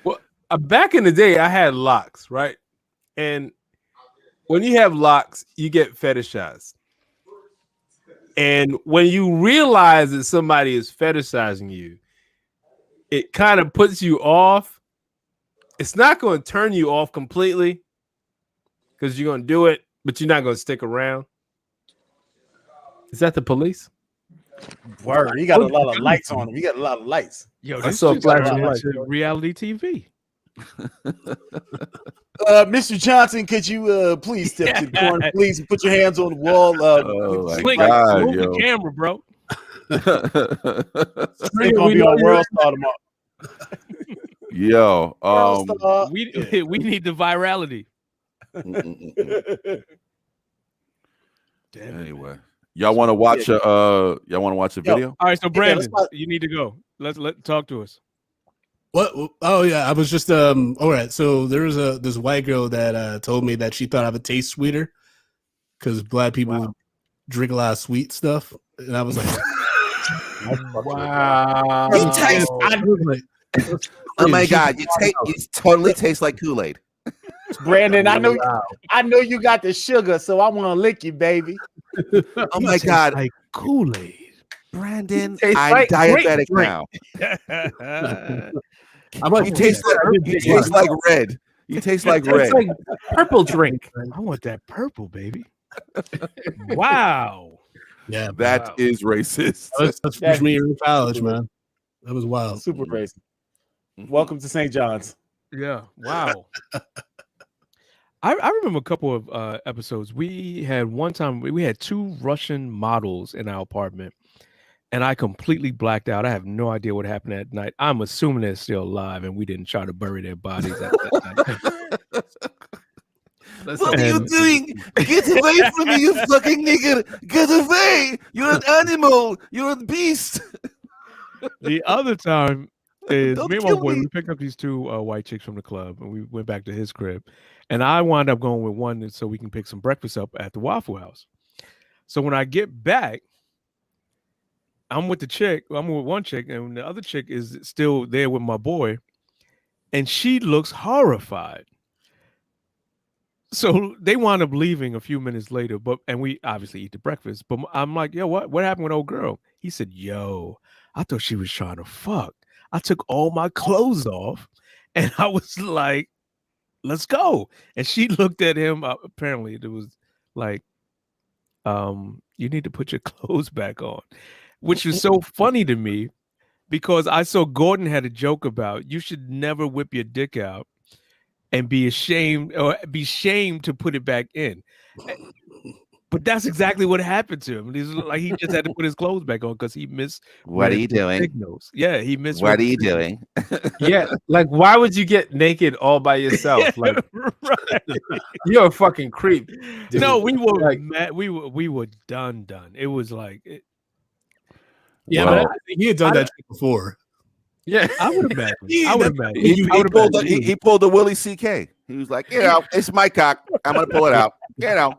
S5: Well, back in the day, I had locks, right? And when you have locks, you get fetishized. And when you realize that somebody is fetishizing you, it kind of puts you off. It's not going to turn you off completely because you're going to do it, but you're not going to stick around. Is that the police?
S3: Word. He got a lot of lights on him. He got a lot of lights.
S6: Yo,
S5: I saw flashing lights.
S6: Reality TV.
S3: Mr. Johnson, could you please step to the corner, please, and put your hands on the wall?
S6: Slink, move the camera, bro.
S3: It's gonna be on World Star tomorrow.
S2: Yo,
S6: we need the virality.
S2: Anyway, y'all want to watch a video?
S6: All right, so Brandon, you need to go. Let talk to us.
S4: What? Oh yeah, I was just all right. So there was this white girl that told me that she thought I would taste sweeter because black people drink a lot of sweet stuff, and I was like,
S5: wow.
S2: You taste. Oh my God, you totally taste like Kool-Aid.
S3: Brandon, I know you got the sugar, so I want to lick you, baby.
S2: Oh my God,
S6: like Kool-Aid.
S2: Brandon, I'm diabetic now. You taste like red. You taste like red.
S5: It's like purple drink.
S6: I want that purple, baby. Wow.
S4: Yeah,
S2: that is racist.
S4: That's freshman year in college, man. That was wild.
S3: Super racist. Welcome to St. John's.
S6: Yeah. Wow. I remember a couple of episodes. We had one time we had 2 Russian models in our apartment, and I completely blacked out. I have no idea what happened that night. I'm assuming they're still alive, and we didn't try to bury their bodies at that night.
S2: What are you doing? Get away from me, you fucking nigger! Get away! You're an animal! You're a beast!
S6: The other time is
S2: Don't
S6: me and my
S2: kill
S6: boy,
S2: me.
S6: we picked up these two white chicks from the club and we went back to his crib. And I wound up going with one so we can pick some breakfast up at the Waffle House. So when I get back, I'm with one chick, and the other chick is still there with my boy, and she looks horrified. So they wound up leaving a few minutes later, and we obviously eat the breakfast. But I'm like, yo, what happened with old girl? He said, yo, I thought she was trying to fuck. I took all my clothes off, and I was like, let's go. And she looked at him. Apparently, it was like, you need to put your clothes back on, which was so funny to me because I saw Gordon had a joke about you should never whip your dick out and be ashamed or be shamed to put it back in. But that's exactly what happened to him. He's like he just had to put his clothes back on because he missed.
S2: What are you doing?
S6: Signals. Yeah, he missed.
S2: What are you doing?
S5: Yeah, like why would you get naked all by yourself?
S6: Yeah,
S5: Like
S6: right.
S5: you're a fucking creep. Dude.
S6: No, we were
S5: like,
S6: mad. We were done. It was like
S4: Yeah,
S2: Well,
S4: but I think he had done that shit before.
S5: yeah,
S6: I would imagine. I would imagine.
S2: He pulled the Willie C.K. He was like, it's my cock. I'm gonna pull it out.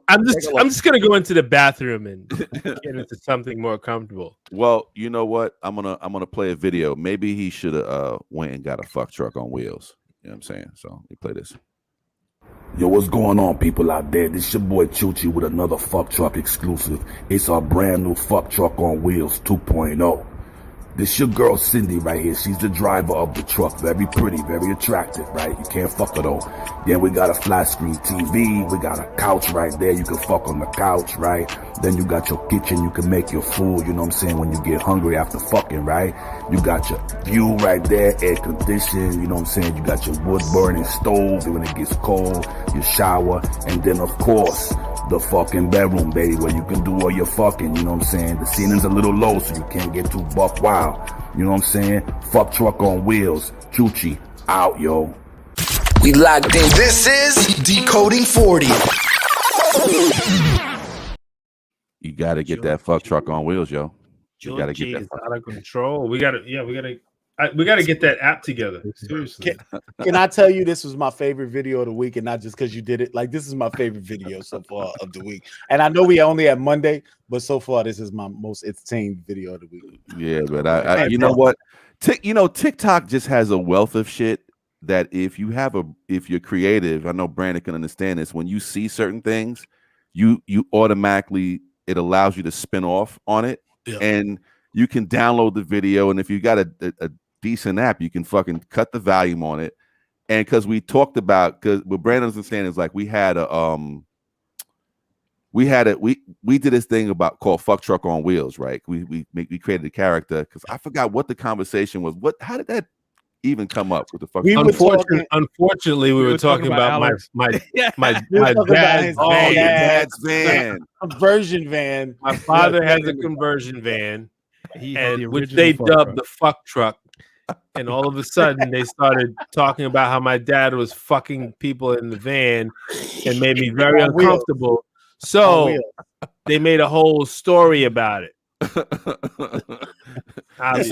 S5: I'm just gonna go into the bathroom and get into something more comfortable.
S2: Well, you know what? I'm gonna play a video. Maybe he should have went and got a fuck truck on wheels. You know what I'm saying? So let me play this.
S8: Yo, what's going on, people out there? This your boy Chuchi with another Fuck Truck exclusive. It's our brand new Fuck Truck on Wheels 2.0. This your girl Cindy right here. She's the driver of the truck. Very pretty, very attractive, right? You can't fuck her though. Then we got a flat screen TV. We got a couch right there. You can fuck on the couch, right? Then you got your kitchen. You can make your food, you know what I'm saying, when you get hungry after fucking, right? You got your view right there, air conditioning, you know what I'm saying? You got your wood burning stove when it gets cold, your shower, and then of course, the fucking bedroom, baby, where you can do all your fucking, you know what I'm saying? The ceiling's a little low, so you can't get too buck wild. You know what I'm saying? Fuck Truck on Wheels. Chuchi, out, yo.
S9: We locked in. This is Decoding 40.
S2: You got to get that fuck truck on wheels, yo. You got to get that.
S5: It's out of control. We gotta get that app together. Seriously.
S3: Can I tell you this was my favorite video of the week, and not just because you did it? Like, this is my favorite video so far of the week. And I know we only at Monday, but so far this is my most entertained video of the week.
S2: Yeah, but I you know what? TikTok just has a wealth of shit that if you're creative, I know Brandon can understand this. When you see certain things, you automatically, it allows you to spin off on it, and you can download the video. And if you got a decent app, you can fucking cut the volume on it. And because we talked about, because what Brandon's understanding is like we did this thing called Fuck Truck on Wheels, right? We created a character because I forgot what the conversation was. How did that even come up with the fuck?
S5: Unfortunately, we were talking about my
S2: dad's van.
S3: Conversion van.
S5: My father has a conversion van, which they dubbed the fuck truck. And all of a sudden, they started talking about how my dad was fucking people in the van and made me very uncomfortable. So they made a whole story about it.
S3: Why is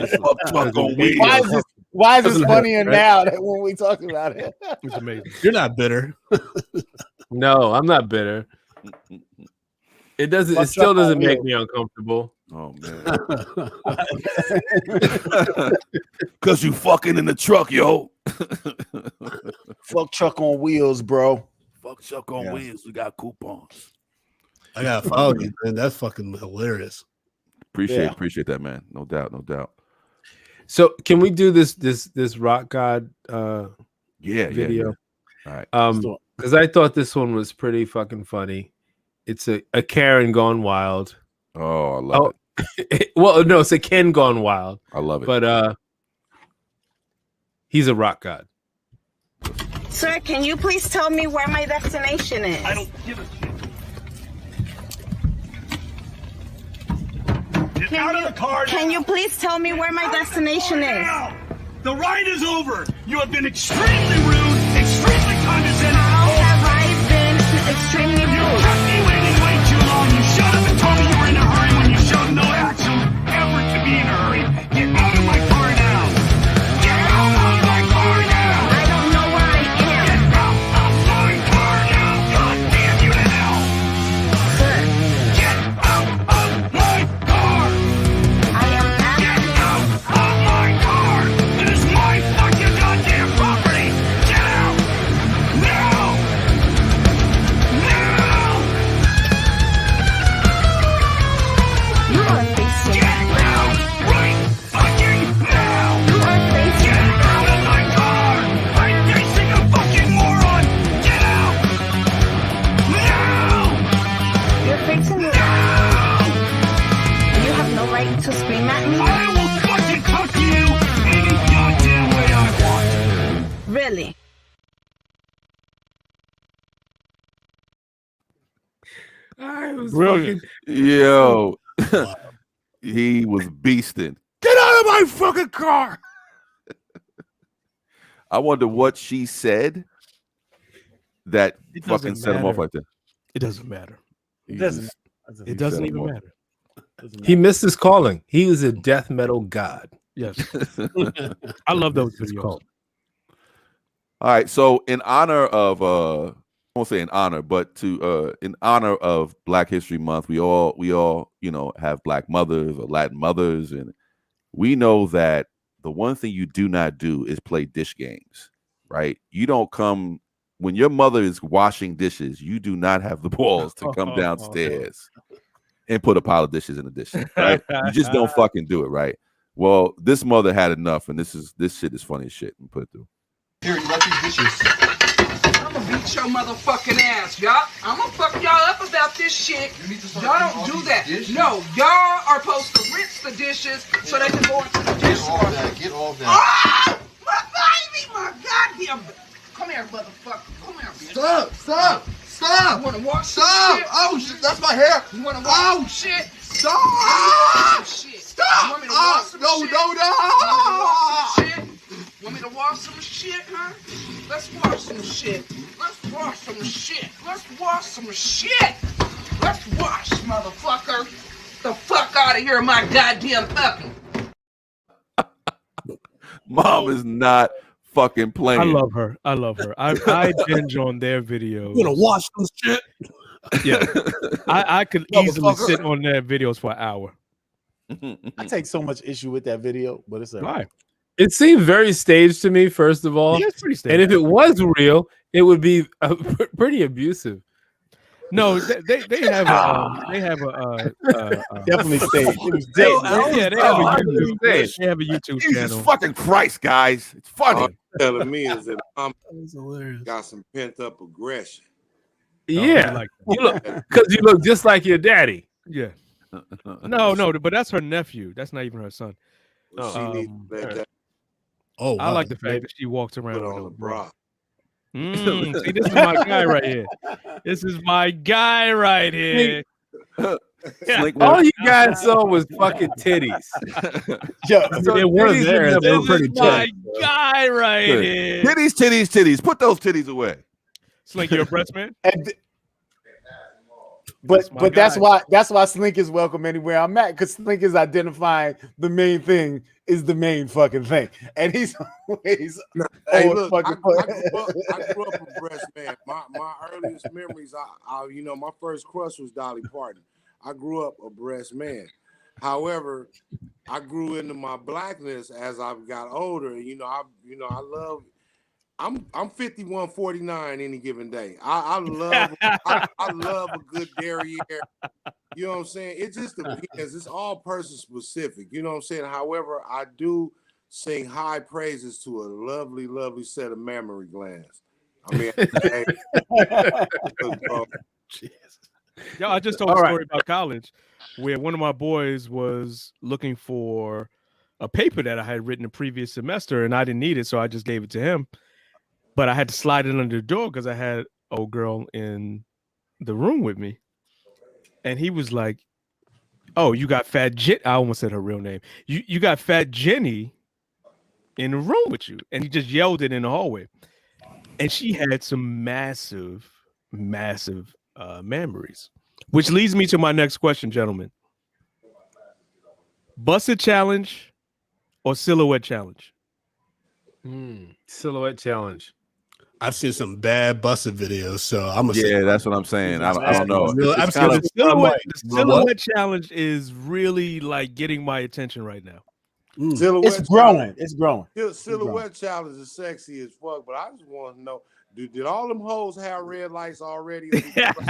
S3: this funnier now than when we talked about it?
S6: It's amazing.
S4: You're not bitter.
S5: No, I'm not bitter. It doesn't. It still doesn't make me uncomfortable.
S2: Oh man, because you fucking in the truck, yo.
S3: Fuck truck on wheels, bro.
S2: Fuck truck on wheels. We got coupons.
S4: I gotta follow you, man. That's fucking hilarious.
S2: Appreciate that, man. No doubt.
S5: So can we do this Rock God video?
S2: Yeah. All right.
S5: Because I thought this one was pretty fucking funny. It's a Karen gone wild.
S2: Oh, I love
S5: it. Well, no, it's a Ken gone wild.
S2: I love it.
S5: But he's a rock god.
S10: Sir, can you please tell me where my destination is?
S11: I don't give a shit. Get out of the car now.
S10: Can you please tell me where my destination is?
S11: Now. The ride is over. You have been extremely rude, extremely condescending.
S10: How have I been extremely
S11: You
S10: rude.
S11: kept me waiting way too long. You shut up and told me you were in a hurry when you showed no actual effort to be in a hurry. Get out of my car now. Get out of my car now.
S10: I don't know where I am.
S11: Get out of my car now. God damn you to hell.
S10: Sir,
S11: Get out of my car.
S10: I am
S11: Get
S10: asking.
S11: out of my car. It is my fucking goddamn property. Get out. Now. Now.
S10: You are facing.
S11: Get out right fucking now.
S10: You are facing.
S11: Get out of my car! I'm facing a fucking moron! Get out! Now!
S10: You're facing me.
S11: Now!
S10: You have no right to scream at me.
S11: I will fucking talk to you any goddamn way I want!
S10: Really?
S5: I was
S6: Brilliant.
S2: Yo, he was beasting. Get out of my fucking car! I wonder what she said that
S6: It
S2: fucking
S6: doesn't
S2: set him off
S6: matter.
S2: like that.
S6: It doesn't matter.
S3: It doesn't.
S2: Jesus.
S6: It doesn't
S2: set
S6: even
S2: him off.
S6: matter.
S5: He missed his calling. He was a death metal god.
S6: Yes. I love those
S5: It's
S6: videos.
S5: called.
S2: All right, so in honor of I won't say in honor, but to in honor of Black History Month, we all have Black mothers or Latin mothers, and we know that the one thing you do not do is play dish games, right? You don't come when your mother is washing dishes, you do not have the balls to come downstairs and put a pile of dishes in the dish sink, right? You just don't fucking do it, right? Well, this mother had enough, and this shit is funny as shit. And put it through.
S9: Here, you got these dishes. I'm gonna beat your motherfucking ass, y'all. I'm gonna fuck y'all up about this shit. Y'all don't do that. No, y'all are supposed to rinse the dishes so they can go into the dishwasher.
S12: Get all that.
S9: Oh, my baby, my goddamn. Come here, motherfucker. Come here, bitch.
S12: Stop!
S9: You wanna wash some
S12: Stop!
S9: shit?
S12: Oh shit, that's my hair.
S9: You wanna wash some shit?
S12: Stop!
S9: Some shit.
S12: Stop!
S9: You want me to wash some
S12: No,
S9: shit?
S12: no, no!
S9: Want me to wash some shit, huh? Let's wash some shit. Let's wash some shit. Let's wash some shit. Let's wash, motherfucker. The fuck out of here, my goddamn puppy.
S2: Mom is not fucking playing.
S6: I love her. I binge on their videos.
S4: You gonna watch some shit?
S6: Yeah. I could easily sit on their videos for an hour.
S3: I take so much issue with that video, but it's all right.
S6: Why?
S5: It seemed very staged to me, first of all.
S6: Yeah, it's pretty staged.
S5: And if it was real, it would be pretty abusive.
S6: No, they have a
S3: Definitely staged. It was
S6: yeah, they have a YouTube. They have a YouTube
S2: Jesus
S6: channel.
S2: fucking Christ, guys. It's funny.
S7: All you're telling me is that I'm
S4: That's hilarious.
S7: got some pent up aggression.
S5: Yeah,
S6: like
S5: you look because you look just like your daddy.
S6: Yeah. No, but that's her nephew. That's not even her son.
S7: Well, she needs to let that
S4: Oh,
S6: I
S4: wow.
S6: like the fact that she walks around
S7: put
S6: with
S7: on
S6: a
S7: a
S6: bra.
S7: bra.
S6: See, this is my guy right here. This is my guy right here.
S2: Slink
S5: All
S2: was-
S5: you guys saw was fucking titties.
S3: Yeah,
S5: So
S4: They were
S5: titties
S4: there.
S5: in the
S4: They were
S5: movie.
S4: pretty
S6: My
S4: tight.
S6: guy right
S2: Good.
S6: here.
S2: Titties. Put those titties away.
S6: Slink, you're a breast man?
S3: But
S6: my
S3: that's
S6: guy.
S3: why Slink is welcome anywhere I'm at, because Slink is identifying the main thing is the main fucking thing, and he's always
S7: Hey,
S3: always
S7: look, I
S3: fucking
S7: grew up a breast man. My earliest memories, my first crush was Dolly Parton. I grew up a breast man. However, I grew into my blackness as I got older. I love. I'm 51-49 any given day. I love a good derriere. You know what I'm saying? It just depends. It's all person specific. You know what I'm saying? However, I do sing high praises to a lovely, lovely set of mammary glands. I mean,
S6: Yo, I just told a story about college where one of my boys was looking for a paper that I had written the previous semester and I didn't need it, so I just gave it to him. But I had to slide it under the door because I had old girl in the room with me. And he was like, "Oh, you got Fat Jen." I almost said her real name. You got Fat Jenny in the room with you. And he just yelled it in the hallway. And she had some massive massive memories. Which leads me to my next question, gentlemen. Busted challenge or silhouette challenge?
S5: Silhouette challenge.
S4: I've seen some bad busted videos, so I'm gonna say
S2: Yeah, that's what I'm saying. I don't know.
S4: I've
S2: It's kind
S4: seen
S2: of
S6: The silhouette challenge is really like getting my attention right now.
S3: It's growing. It's growing.
S7: Silhouette challenge is sexy as fuck, but I just want to know: did all them hoes have red lights already? That's what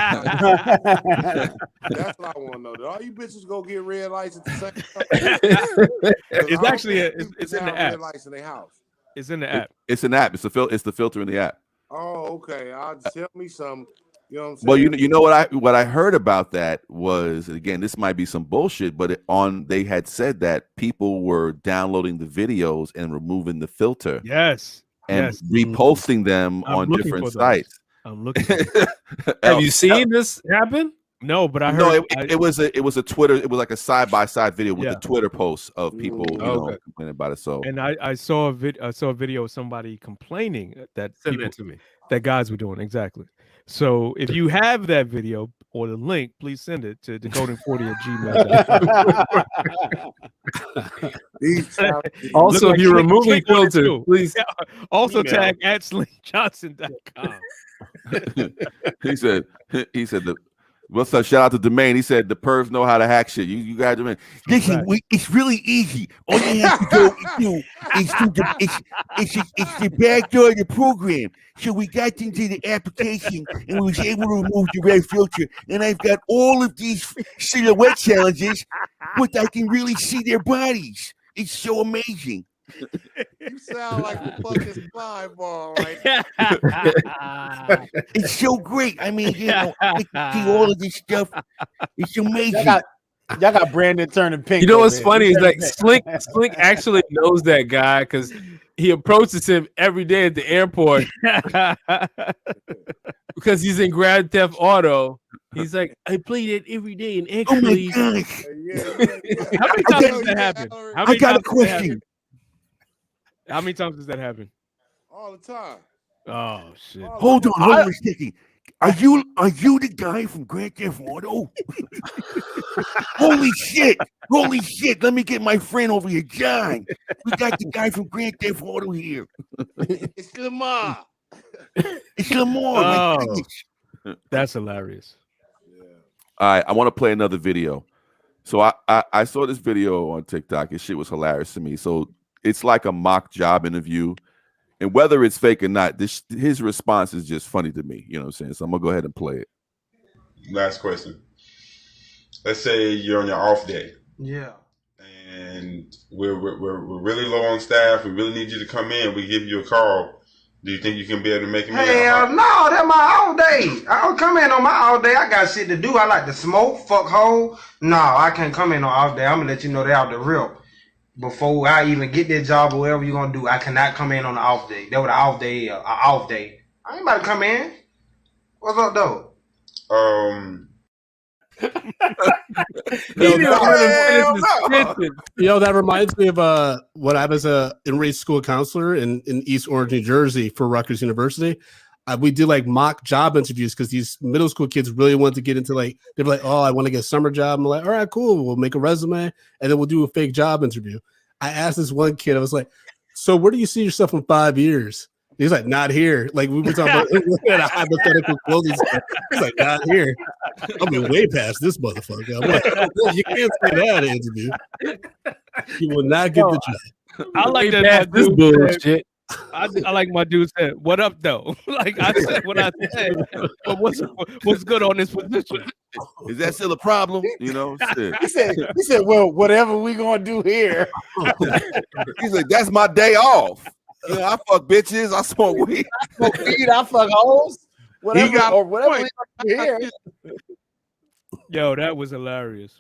S7: I want to know. Did all you bitches go get red lights at the same time?
S6: It's actually it's in the app.
S7: Red lights in their house.
S6: It's in the app.
S2: It's an app. It's the filter in the app.
S7: Oh, okay. Tell me some. You know what I'm saying?
S2: Well, you know what I heard about that was, again, this might be some bullshit, but they had said that people were downloading the videos and removing the filter.
S6: Yes.
S2: And reposting them on different sites.
S6: I'm looking.
S5: Have you seen this happen?
S6: No, but I heard.
S2: No, it was a Twitter. It was like a side-by-side video with the Twitter posts of people, complaining about it. So,
S6: and I saw a video of somebody complaining that
S5: Send it to me.
S6: That guys were doing exactly. So if you have that video or the link, please send it to decoding40@gmail.com.
S5: Also, if you're removing filter, please
S6: also tag at slinkjohnson.com.
S2: he said what's up? Shout out to Domain. He said the pervs know how to hack shit. You guys, listen, it's really easy. All you have to go do is it's the back door of the program. So we got into the application and we was able to remove the red filter. And I've got all of these silhouette challenges, but I can really see their bodies. It's so amazing.
S7: You sound like a fucking slime ball, right?
S2: It's so great. I mean, I can see all of this stuff. It's amazing.
S3: Y'all got Brandon turning pink.
S5: You know what's funny is like Slink actually knows that guy because he approaches him every day at the airport because he's in Grand Theft Auto. He's like, I play that every day, and actually,
S2: oh my gosh.
S6: How many times does that happen?
S2: I got a question.
S6: How many times does that happen?
S7: All the time.
S6: Oh shit!
S2: Hold on a second. Are you the guy from Grand Theft Auto? Holy shit! Let me get my friend over here, John. We got the guy from Grand Theft Auto here.
S7: It's Lamar.
S2: It's Lamar.
S6: Oh, that's hilarious.
S2: All right, I want to play another video. So I saw this video on TikTok. This shit was hilarious to me. So it's like a mock job interview. And whether it's fake or not, his response is just funny to me. You know what I'm saying? So I'm going to go ahead and play it.
S13: Last question. Let's say you're on your off day.
S14: Yeah.
S13: And we're really low on staff. We really need you to come in. We give you a call. Do you think you can be able to make it?
S14: Hell no, that's my all day. I don't come in on my all day. I got shit to do. I like to smoke, fuck hoe. No, I can't come in on off day. I'm going to let you know that out the rip. Before I even get that job or whatever you're going to do, I cannot come in on the off day. That was an off day, off day. I ain't about to come in. What's up, though?
S4: That reminds me of when I was a in-race school counselor in East Orange, New Jersey for Rutgers University. We did like mock job interviews because these middle school kids really wanted to get into they were like, oh, I want to get a summer job. I'm like, all right, cool. We'll make a resume and then we'll do a fake job interview. I asked this one kid, I was like, so where do you see yourself in 5 years? He's like, not here. Like we were talking about a hypothetical clothing store. He's like, not here. I mean, way past this motherfucker. I'm like, you can't say that in an interview. You will not get the job.
S6: I like that. This bullshit. I like my dude said, "What up, though?" Like I said what I said. But what's good on this position?
S2: Is that still a problem? You know, shit.
S3: He said, well, whatever we gonna do here.
S2: He's like, that's my day off. You know, I fuck bitches, I smoke weed.
S3: I fuck hoes. Whatever,
S7: He got
S3: or whatever
S7: point.
S3: we gonna do here.
S6: Yo, that was hilarious.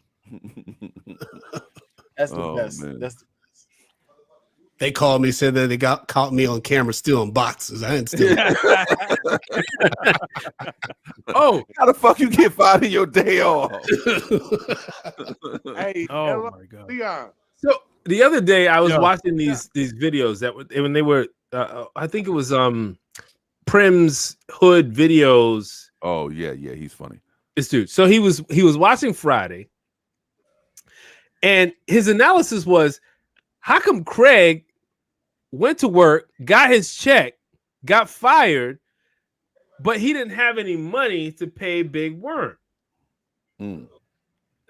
S3: That's the best.
S2: Man.
S3: That's the
S4: They called me, said that they caught me on camera stealing boxes. I didn't steal.
S2: Oh, how the fuck you get fired in your day off?
S7: Hey,
S6: Oh my god.
S7: Leon.
S5: So the other day I was watching these videos that when they were I think it was Prim's Hood videos
S2: Oh yeah, he's funny.
S5: This dude. So he was watching Friday, and his analysis was, how come Craig went to work, got his check, got fired, but he didn't have any money to pay Big Worm?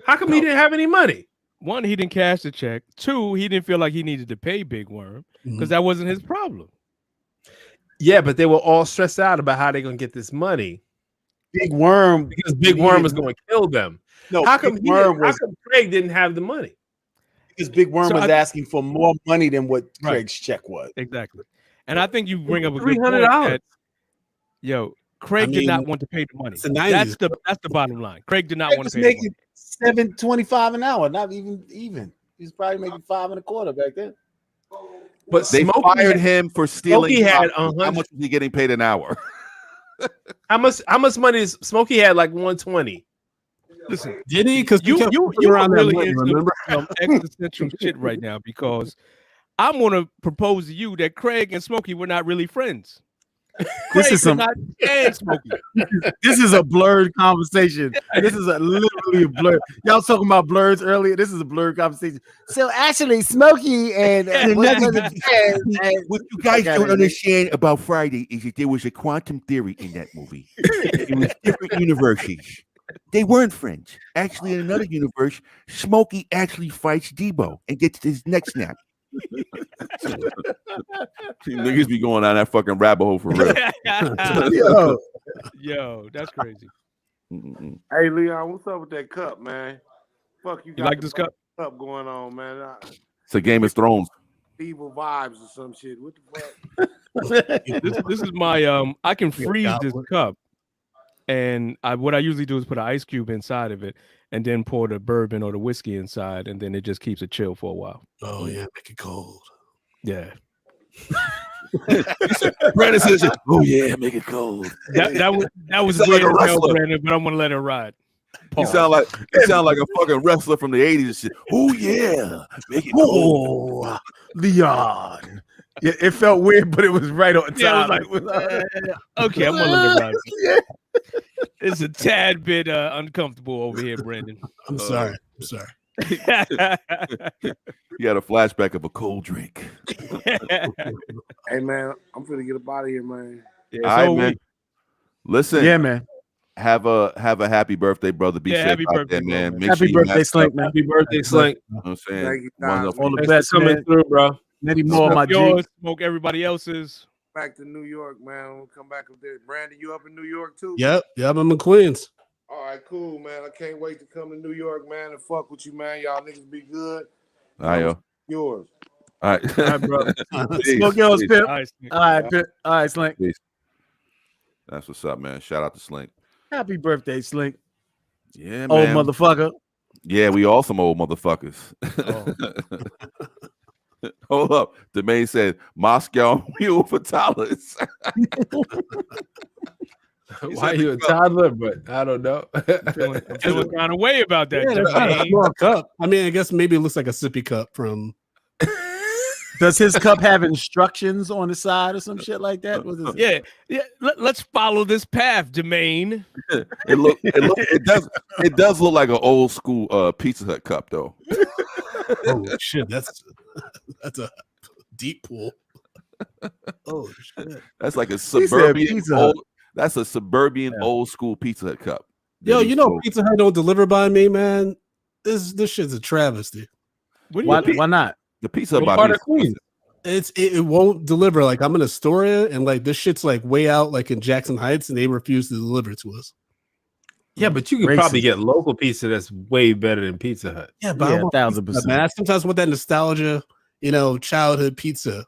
S5: How come he didn't have any money?
S6: One, he didn't cash the check. Two, he didn't feel like he needed to pay Big Worm because that wasn't his problem.
S5: Yeah, but they were all stressed out about how they're going to get this money.
S3: Big Worm,
S5: because Big Worm was going to kill them.
S3: No,
S5: how come
S3: how
S5: come Craig didn't have the money?
S3: Because Big Worm was asking for more money than what Craig's check was.
S6: Exactly. And I think you bring up a good point.
S5: $300.
S6: Craig did not want to pay the money. That's the bottom line. Craig did not want to pay the money.
S3: $7.25 an hour, not even. He's probably making $5.25 back then.
S2: But they fired him for stealing.
S5: Smokey had
S2: how much was he getting paid an hour?
S5: How much money is Smokey had? Like 120.
S6: Listen,
S4: did he? Because
S6: you
S4: around
S6: really
S4: that money, remember?
S6: Some existential shit right now because I'm gonna propose to you that Craig and Smokey were not really friends.
S3: This is some.
S6: Smokey.
S3: This is a blurred conversation. This is literally a blur. Y'all talking about blurs earlier. This is a blurred conversation. So actually, Smokey and
S2: what you guys don't understand about Friday is that there was a quantum theory in that movie. It was different universes. They weren't friends. Actually, in another universe, Smokey actually fights Debo and gets his neck snapped. Niggas be going down that fucking rabbit hole for real.
S6: Yo, that's crazy.
S7: Hey, Leon, what's up with that cup, man? Fuck you.
S6: You like this cup?
S7: Cup going on, man.
S2: It's a Game of Thrones.
S7: Evil vibes or some shit. What the fuck?
S6: This is my I can freeze this cup, and what I usually do is put an ice cube inside of it, and then pour the bourbon or the whiskey inside, and then it just keeps it chill for a while.
S4: Oh yeah, make it cold.
S6: Yeah.
S2: Brandon says, "Oh yeah, make it cold."
S6: That was
S2: weird,
S6: like
S2: like
S6: Brandon, but I'm gonna let it ride.
S2: You sound like a fucking wrestler from the 80s and shit. Oh yeah, make it cold.
S3: Oh, Leon. Yeah, it felt weird, but it was right on time.
S6: Yeah, okay, I'm gonna let it ride. It's a tad bit uncomfortable over here, Brandon.
S4: I'm sorry.
S2: You had a flashback of a cold drink.
S7: Hey man, I'm finna get up out of here, man.
S2: Yeah, all right, man. Listen,
S3: yeah, man.
S2: Have a happy birthday, brother. Be safe
S6: happy
S2: out
S6: birthday,
S2: there, man. Make
S3: Happy
S2: sure
S3: birthday, Slink, man.
S5: Happy birthday, Slink.
S2: You know what I'm saying?
S7: Thank you, guys.
S3: All the
S5: Thanks
S3: best
S5: for coming
S3: man.
S5: through, bro.
S3: Many more, my G.
S6: Yours, smoke everybody else's.
S7: Back to New York, man. We'll come back up there. Brandon, you up in New York too?
S4: Yep, I'm in Queens.
S7: All right, cool, man. I can't wait to come to New York, man, and fuck with you, man. Y'all niggas be good.
S2: All right, yo.
S7: Yours.
S2: All right.
S3: All right, bro.
S2: Peace.
S3: Smoke yours,
S2: Peace.
S3: Pip.
S6: Nice.
S3: All right, Pip. All right, Slink.
S2: Peace. That's what's up, man. Shout out to Slink.
S3: Happy birthday, Slink.
S2: Yeah,
S3: Old
S2: man.
S3: motherfucker.
S2: Yeah, we all some old motherfuckers. Hold up. The man said Moscow mule for dollars.
S5: Why are you a toddler? But I don't know.
S6: I'm feeling kind of way about that.
S4: Yeah, that's not a small cup. I mean, I guess maybe it looks like a sippy cup from.
S3: Does his cup have instructions on the side or some shit like that? What is it?
S6: Yeah. Let's follow this path, Jermaine.
S2: It does look like an old school Pizza Hut cup though.
S4: Oh shit, that's a deep pool. Oh shit,
S2: that's like a suburban
S3: Pizza
S2: old. That's a suburban old school Pizza Hut cup.
S4: Yo, you know Pizza Hut don't deliver by me, man. This shit's a travesty.
S3: Why not?
S2: The Pizza Hut
S5: What
S2: by
S5: part
S2: me
S5: of Queens?
S4: It won't deliver. Like I'm gonna store it, and like this shit's like way out, like in Jackson Heights, and they refuse to deliver to us.
S5: Yeah, but you can probably get local pizza that's way better than Pizza Hut.
S4: Yeah, but I want
S3: 1,000%.
S4: man, I sometimes want that nostalgia, childhood pizza.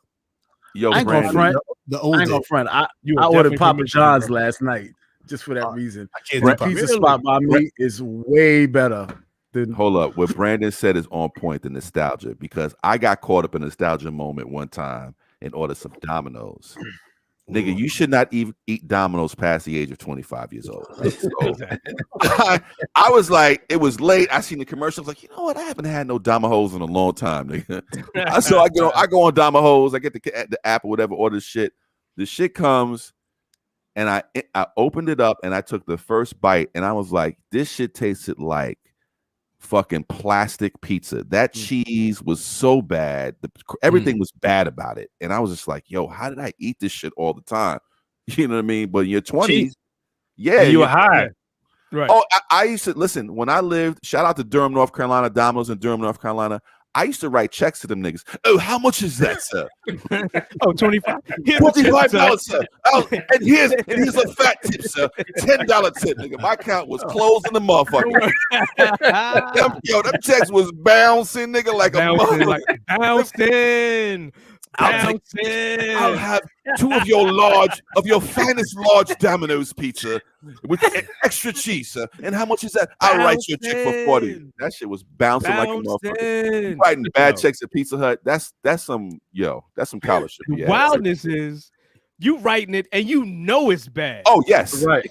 S2: Yo,
S3: I ain't gonna front.
S4: The old
S3: I ain't gonna front. I ordered Papa John's last night just for that reason.
S4: I can't
S3: That
S4: do
S3: pizza
S4: Papa.
S3: spot by me is way better than.
S2: Hold up. What Brandon said is on point, the nostalgia, because I got caught up in a nostalgia moment one time and ordered some Domino's. Nigga, you should not even eat Domino's past the age of 25 years old. So, I was like, it was late. I seen the commercial. I was like, you know what? I haven't had no Domino's in a long time, nigga. So I go on Domino's. I get the app or whatever, order shit. The shit comes, and I opened it up and I took the first bite and I was like, this shit tasted like fucking plastic pizza. That cheese was so bad. Everything was bad about it. And I was just like, yo, how did I eat this shit all the time? You know what I mean? But in your 20s, yeah.
S5: And you were high.
S6: Right.
S2: Oh, I used to listen when I lived. Shout out to Durham, North Carolina, Domino's in Durham, North Carolina. I used to write checks to them niggas. Oh, how much is that, sir?
S6: Oh, $25.
S2: $25, sir. Oh, and here's a fat tip, sir. $10 tip, nigga. My account was closed in the motherfucker. Them checks was bouncing, nigga, like a motherfucker.
S6: Bouncing.
S2: I'll have 2 of your finest large Domino's pizza with extra cheese, sir. And how much is that? I'll write you a check for 40. That shit was bouncing like a motherfucker. You writing bad checks at Pizza Hut. That's some college shit.
S6: The wildness is you writing it and you know it's bad.
S2: Oh yes,
S5: right.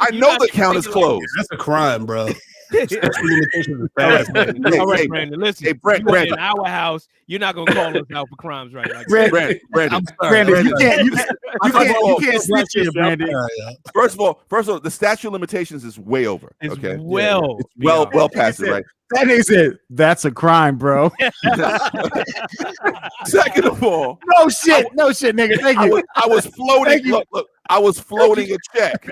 S2: I know the account is closed.
S4: That's a crime, bro.
S6: All right, Brandon. Listen,
S2: hey, Brandon,
S6: in our house, you're not gonna call us out for crimes, right? Like
S2: Brandon,
S3: You can't snitch here, Brandon.
S2: First of all, the statute of limitations is way over.
S6: It's
S2: okay,
S6: it's
S2: well past it, right?
S3: That is it. That's a crime, bro.
S2: Second of all,
S3: no shit, nigga. Thank you.
S2: I was floating. Look, I was floating a check.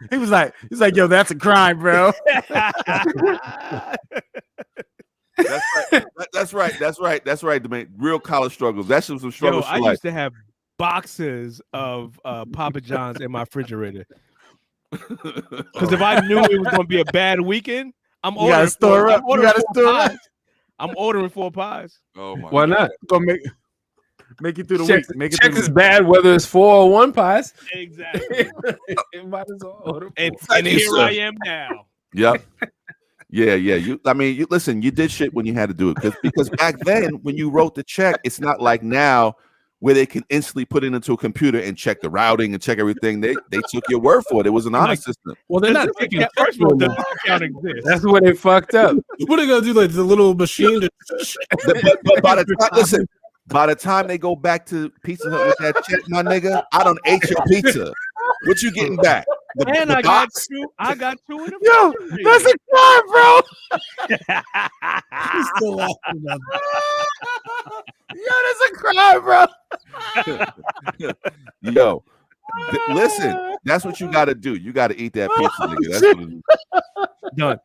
S3: He was like, yo, that's a crime, bro.
S2: That's right. The real college struggles. That's some struggles.
S6: I used to have boxes of Papa John's in my refrigerator because if I knew it was going to be a bad weekend, I'm ordering 4 pies.
S2: Oh my!
S5: Why not?
S3: Gonna make it through the week. Make it
S5: check
S3: through
S5: is bad whether it's 4 or 1 pies.
S6: Exactly.
S5: Might as well order
S6: and
S5: 4.
S6: here I am now.
S2: Yep. Yeah. You listen. You did shit when you had to do it because back then when you wrote the check, it's not like now where they can instantly put it into a computer and check the routing and check everything. They took your word for it. It was an honor system.
S5: Well, they're not taking it.
S6: First of all, the account exists.
S5: That's where they fucked up.
S4: What are they gonna do? Like the little machine?
S2: But by the time, listen, by the time they go back to Pizza Hut with that check, my nigga, I done ate your pizza. What you getting back?
S6: I got 2 in the
S3: Yo, that's a crime, bro.
S4: He's still laughing about
S3: Yo, that's a crime, bro.
S2: Yo, listen, that's what you got to do. You got to eat that pizza, nigga. That's what it is.
S6: Done.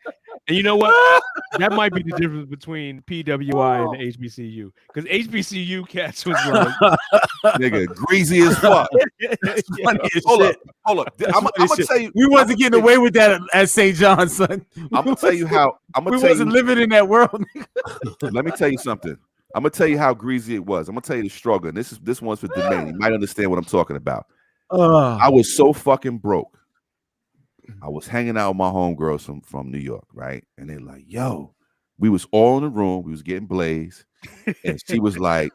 S6: And you know what? That might be the difference between PWI and the HBCU. Because HBCU cats was like,
S2: nigga, greasy as fuck. Hold up. I'm gonna tell you,
S3: we wasn't getting away with that at St. John's, son.
S2: I'm gonna tell you how.
S3: We wasn't living in that world.
S2: Let me tell you something. I'm gonna tell you how greasy it was. I'm gonna tell you the struggle. And this one's for Domain. You might understand what I'm talking about. I was so fucking broke. I was hanging out with my homegirls from New York, right? And they're like, yo, we was all in the room. We was getting blazed. And she was like,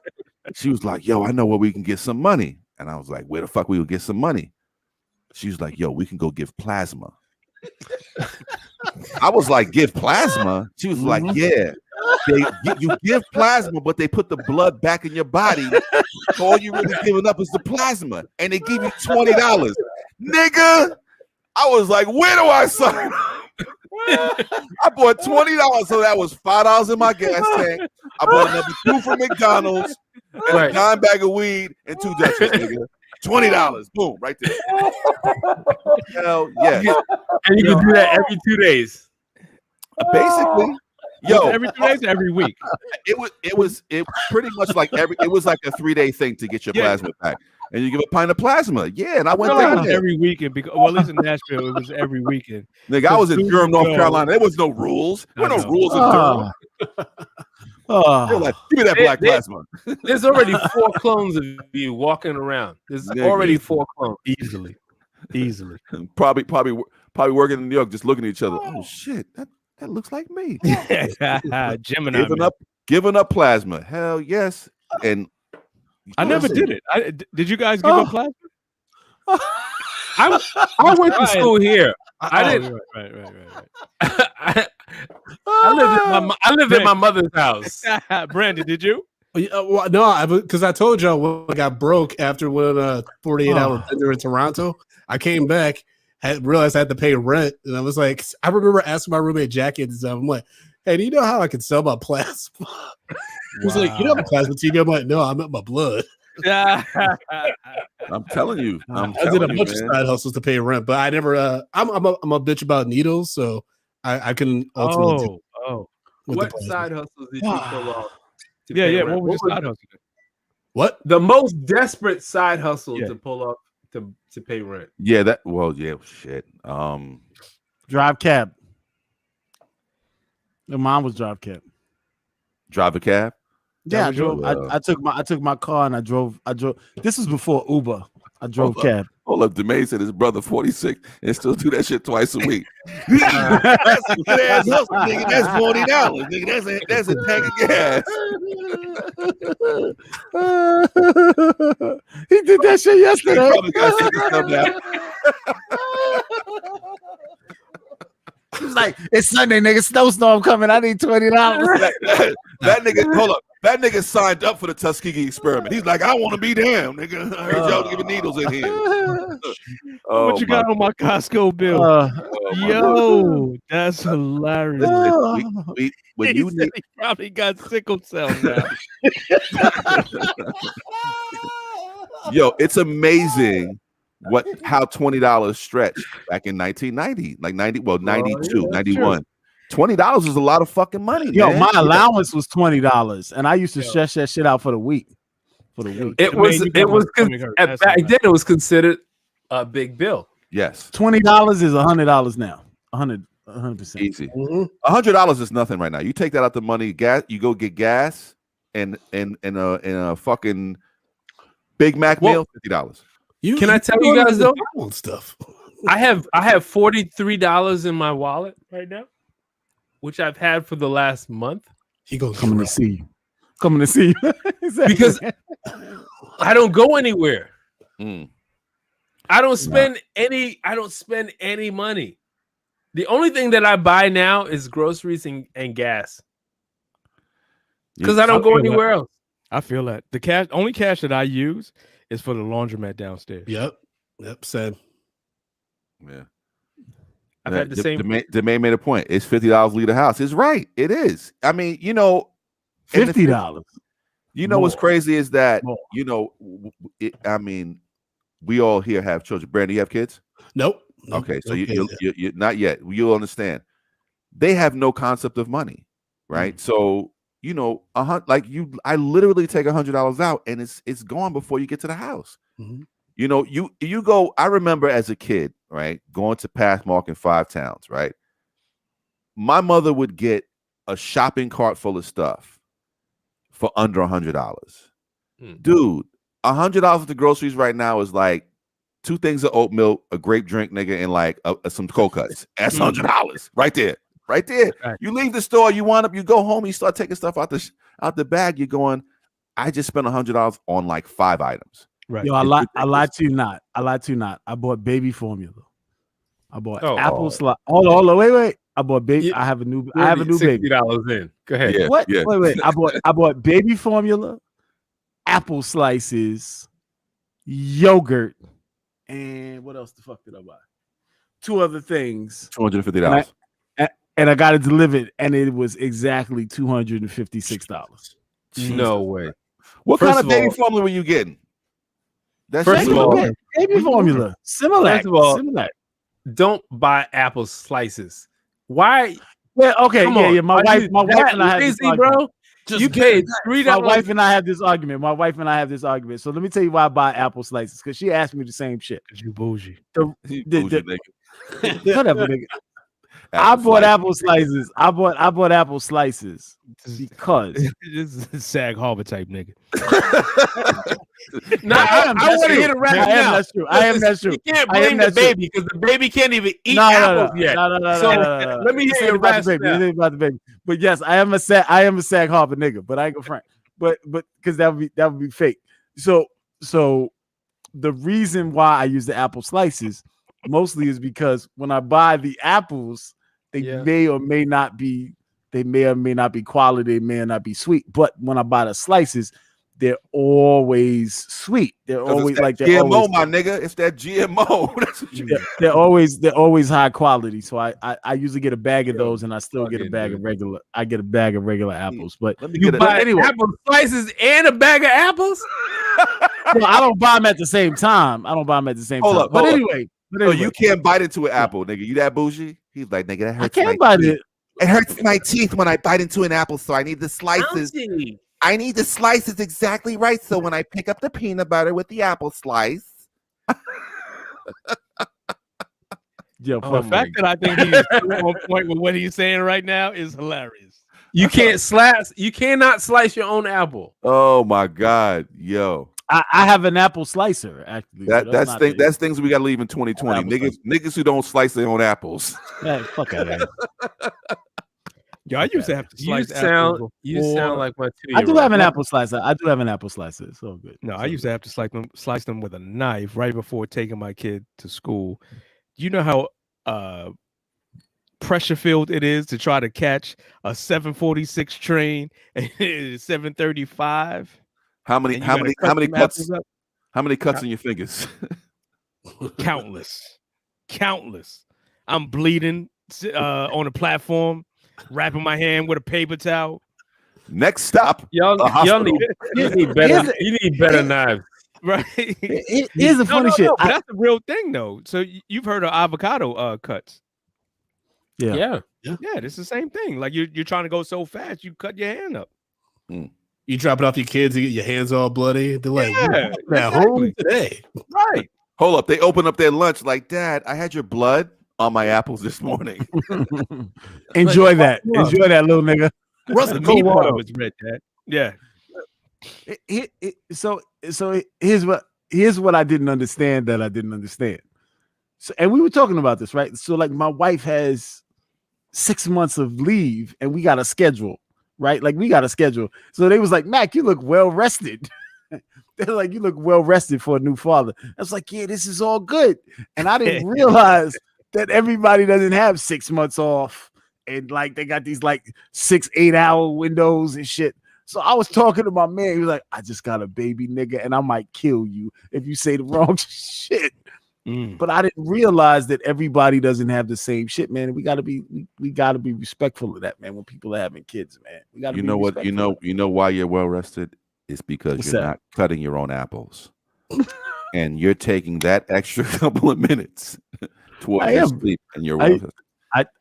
S2: yo, I know where we can get some money. And I was like, where the fuck we would get some money? She was like, yo, we can go give plasma. I was like, give plasma? She was like, yeah. You give plasma, but they put the blood back in your body. So all you really giving up is the plasma. And they give you $20. Nigga. I was like, where do I sign up? I bought $20, so that was $5 in my gas tank. I bought another 2 from McDonald's and a dime bag of weed and 2 Dutchess, nigga. $20, boom, right there. Hell yeah!
S5: And you can do that every 2 days.
S2: Basically, yo,
S6: every 2 days, every week.
S2: It was pretty much like it was like a 3-day thing to get your plasma back. And you give a pint of plasma. Yeah, and I went down there.
S6: Every weekend because at least in Nashville, it was every weekend.
S2: Nigga, I was in Durham, North Carolina. There was no rules. There were no rules in Durham. They're like, give me that black plasma.
S5: There's already 4 clones of you walking around. There's already 4 clones.
S6: Easily.
S2: Probably working in New York, just looking at each other. Oh shit, that looks like me.
S6: Gemini.
S2: Giving up plasma. Hell yes. And
S6: I never did it. Did you guys give up plasma?
S5: I went to school here. I didn't. Right. I lived at my mother's house.
S6: Brandon, did you?
S4: Well, no, because I told y'all when I got broke after winning a 48-hour bender in Toronto, I came back, realized I had to pay rent, and I was like, I remember asking my roommate Jackie at the time, I'm like, hey, do you know how I can sell my plasma? He was like, you don't have a plasma TV. I'm like, no, I'm at my blood.
S2: I'm telling you,
S4: I did a bunch of side hustles to pay rent, but I never. I'm a bitch about needles, so I can ultimately.
S5: What side hustles did you pull off?
S6: Yeah. What was your side hustle?
S4: What
S5: the most desperate side hustle to pull off to pay rent?
S2: Yeah, shit.
S3: Drive cab. The mom was drive cab.
S2: Drive a cab.
S3: Yeah, I drove. I took my car and I drove. This was before Uber. I drove cab.
S2: Hold up, DeMay said his brother 46 and still do that shit twice a week. That's a good ass hustle, nigga. That's $40, nigga. That's a tank of gas.
S3: He did that shit yesterday.
S2: He probably got sick of stuff now.
S3: He's like, it's Sunday, nigga. Snowstorm coming. I need $20.
S2: That nigga, hold up. That nigga signed up for the Tuskegee experiment. He's like, I want to be damn, nigga. I heard y'all giving needles in here.
S6: What you got on my Costco bill? Yo, that's hilarious.
S2: When you
S6: he probably got sickle cell now.
S2: Yo, it's amazing how $20 stretched back in 1990, like 92, 91. $20 is a lot of fucking money.
S3: Yo,
S2: man.
S3: my allowance was $20, and I used to stretch that shit out for the week.
S5: It was back then. It was considered a big bill.
S2: Yes,
S3: $20 is $100 now. 100%.
S2: Easy. $100 is nothing right now. You take that out the money, gas. You go get gas and a fucking Big Mac meal, $50.
S5: Can I tell you guys though?
S4: Stuff.
S5: I have $43 in my wallet right now, which I've had for the last month.
S3: He goes coming to see you. Coming to see you. Exactly.
S5: Because I don't go anywhere. I don't spend any money. The only thing that I buy now is groceries and gas. Because I don't go anywhere else.
S6: I feel that. The only cash that I use is for the laundromat downstairs.
S4: Yep, same.
S2: Yeah.
S5: I've had the same.
S2: DeMay made a point. It's $50 to leave the house. It's right. It is. I mean,
S3: $50.
S2: What's crazy is that I mean, we all here have children. Brandon, you have kids?
S4: Nope.
S2: Okay, so you're not yet. You'll understand. They have no concept of money, right? So I literally take $100 out and it's gone before you get to the house. You go. I remember as a kid, right, going to Pathmark in Five Towns, right. My mother would get a shopping cart full of stuff for under $100. Dude, $100 at the groceries right now is like 2 things of oat milk, a grape drink, nigga, and like some cold cuts. That's $100 right there. Right there. Right. You leave the store, you go home, you start taking stuff out the bag. You're going, I just spent $100 on like 5 items.
S3: Right. Yo, I lied to you not. I bought baby formula. I bought apple slice. Hold on, wait. I bought baby. I have a new baby.
S5: $60 in. Go ahead.
S2: Yeah,
S3: what?
S2: Yeah.
S3: Wait. I bought baby formula, apple slices, yogurt, and what else the fuck did I buy? 2 other things.
S2: $250.
S3: And I got it delivered, and it was exactly $256.
S5: No way.
S2: What kind of baby formula were you getting?
S3: First of all, baby formula. Similac.
S5: First of all, Similac. Don't buy apple slices. Why?
S3: Well, okay, yeah. My wife and I had this argument.
S5: Bro. You paid $3.
S3: My wife and I have this argument. So let me tell you why I buy apple slices, because she asked me the same shit.
S6: Because you bougie.
S2: Nigga.
S3: Whatever, nigga. I bought apple slices. I bought apple slices because
S6: this is Sag Harbor type nigga.
S5: No, I want to hit it right now.
S3: That's true. I am that's true.
S5: You can't blame the baby because the baby can't even eat apples yet.
S3: No.
S5: Let me hear your
S3: about the baby. But yes, I am a Sag Harbor nigga. But I ain't gonna front. But because that would be fake. So the reason why I use the apple slices mostly is because when I buy the apples, they may or may not be They may or may not be quality. They may or not be sweet. But when I buy the slices, they're always sweet. They're always like they're
S2: GMO,
S3: always,
S2: my nigga. It's that GMO. That's what you
S3: they're always high quality. So I usually get a bag of those, and I still get a bag of regular. I get a bag of regular apples. But
S5: You buy apple slices and a bag of apples?
S3: well, I don't buy them at the same time.
S2: Hold up.
S3: But anyway,
S2: so you can't bite into an apple, nigga. You that bougie? He's like, nigga, that hurts.
S3: I can't bite
S2: teeth.
S3: it.
S2: It hurts my teeth when I bite into an apple, so I need the slices. I need the slices exactly right. So when I pick up the peanut butter with the apple slice.
S3: Yo,
S6: the fact that I think he's on point with what he's saying right now is hilarious.
S5: You cannot slice your own apple.
S2: Oh my God, yo.
S3: I have an apple slicer, actually.
S2: That's things we gotta leave in 2020. Niggas who don't slice their own apples.
S3: Yeah, fuck out of here.
S6: Yo, I used to have to slice apples.
S5: You sound like my 2-year-old.
S3: I do have an apple slicer. It's all good.
S6: No, I used to have to slice them with a knife right before taking my kid to school. You know how pressure filled it is to try to catch a 746 train and it is 735.
S2: How many cuts? How many cuts in your fingers?
S6: Countless. I'm bleeding on a platform, wrapping my hand with a paper towel.
S2: Next stop,
S5: y'all need better knives.
S6: Right.
S3: Here's the funny shit.
S6: But that's the real thing, though. So you've heard of avocado cuts.
S3: Yeah.
S6: It's the same thing. Like you're trying to go so fast, you cut your hand up.
S4: You drop it off your kids, you get your hands all bloody. They're like,
S6: exactly.
S4: home today.
S6: Right.
S2: Hold up. They open up their lunch like, Dad, I had your blood on my apples this morning.
S3: Enjoy that. Enjoy that, little nigga.
S6: Russell, the water was red, Dad. Yeah.
S3: So here's what I didn't understand that I didn't understand. So, and we were talking about this, right? So like my wife has 6 months of leave and we got a schedule, right? Like we got a schedule. So they was like, Mac, you look well rested. They're like, you look well rested for a new father. I was like, yeah, this is all good. And I didn't realize that everybody doesn't have 6 months off. And like they got these like 6-8 hour windows and shit. So I was talking to my man. He was like, I just got a baby, nigga, and I might kill you if you say the wrong shit. But I didn't realize that everybody doesn't have the same shit, man. We gotta be respectful of that, man. When people are having kids, man, we gotta. You
S2: know why you're well rested? It's because you're not cutting your own apples, and you're taking that extra couple of minutes towards your sleep, and you're well rested.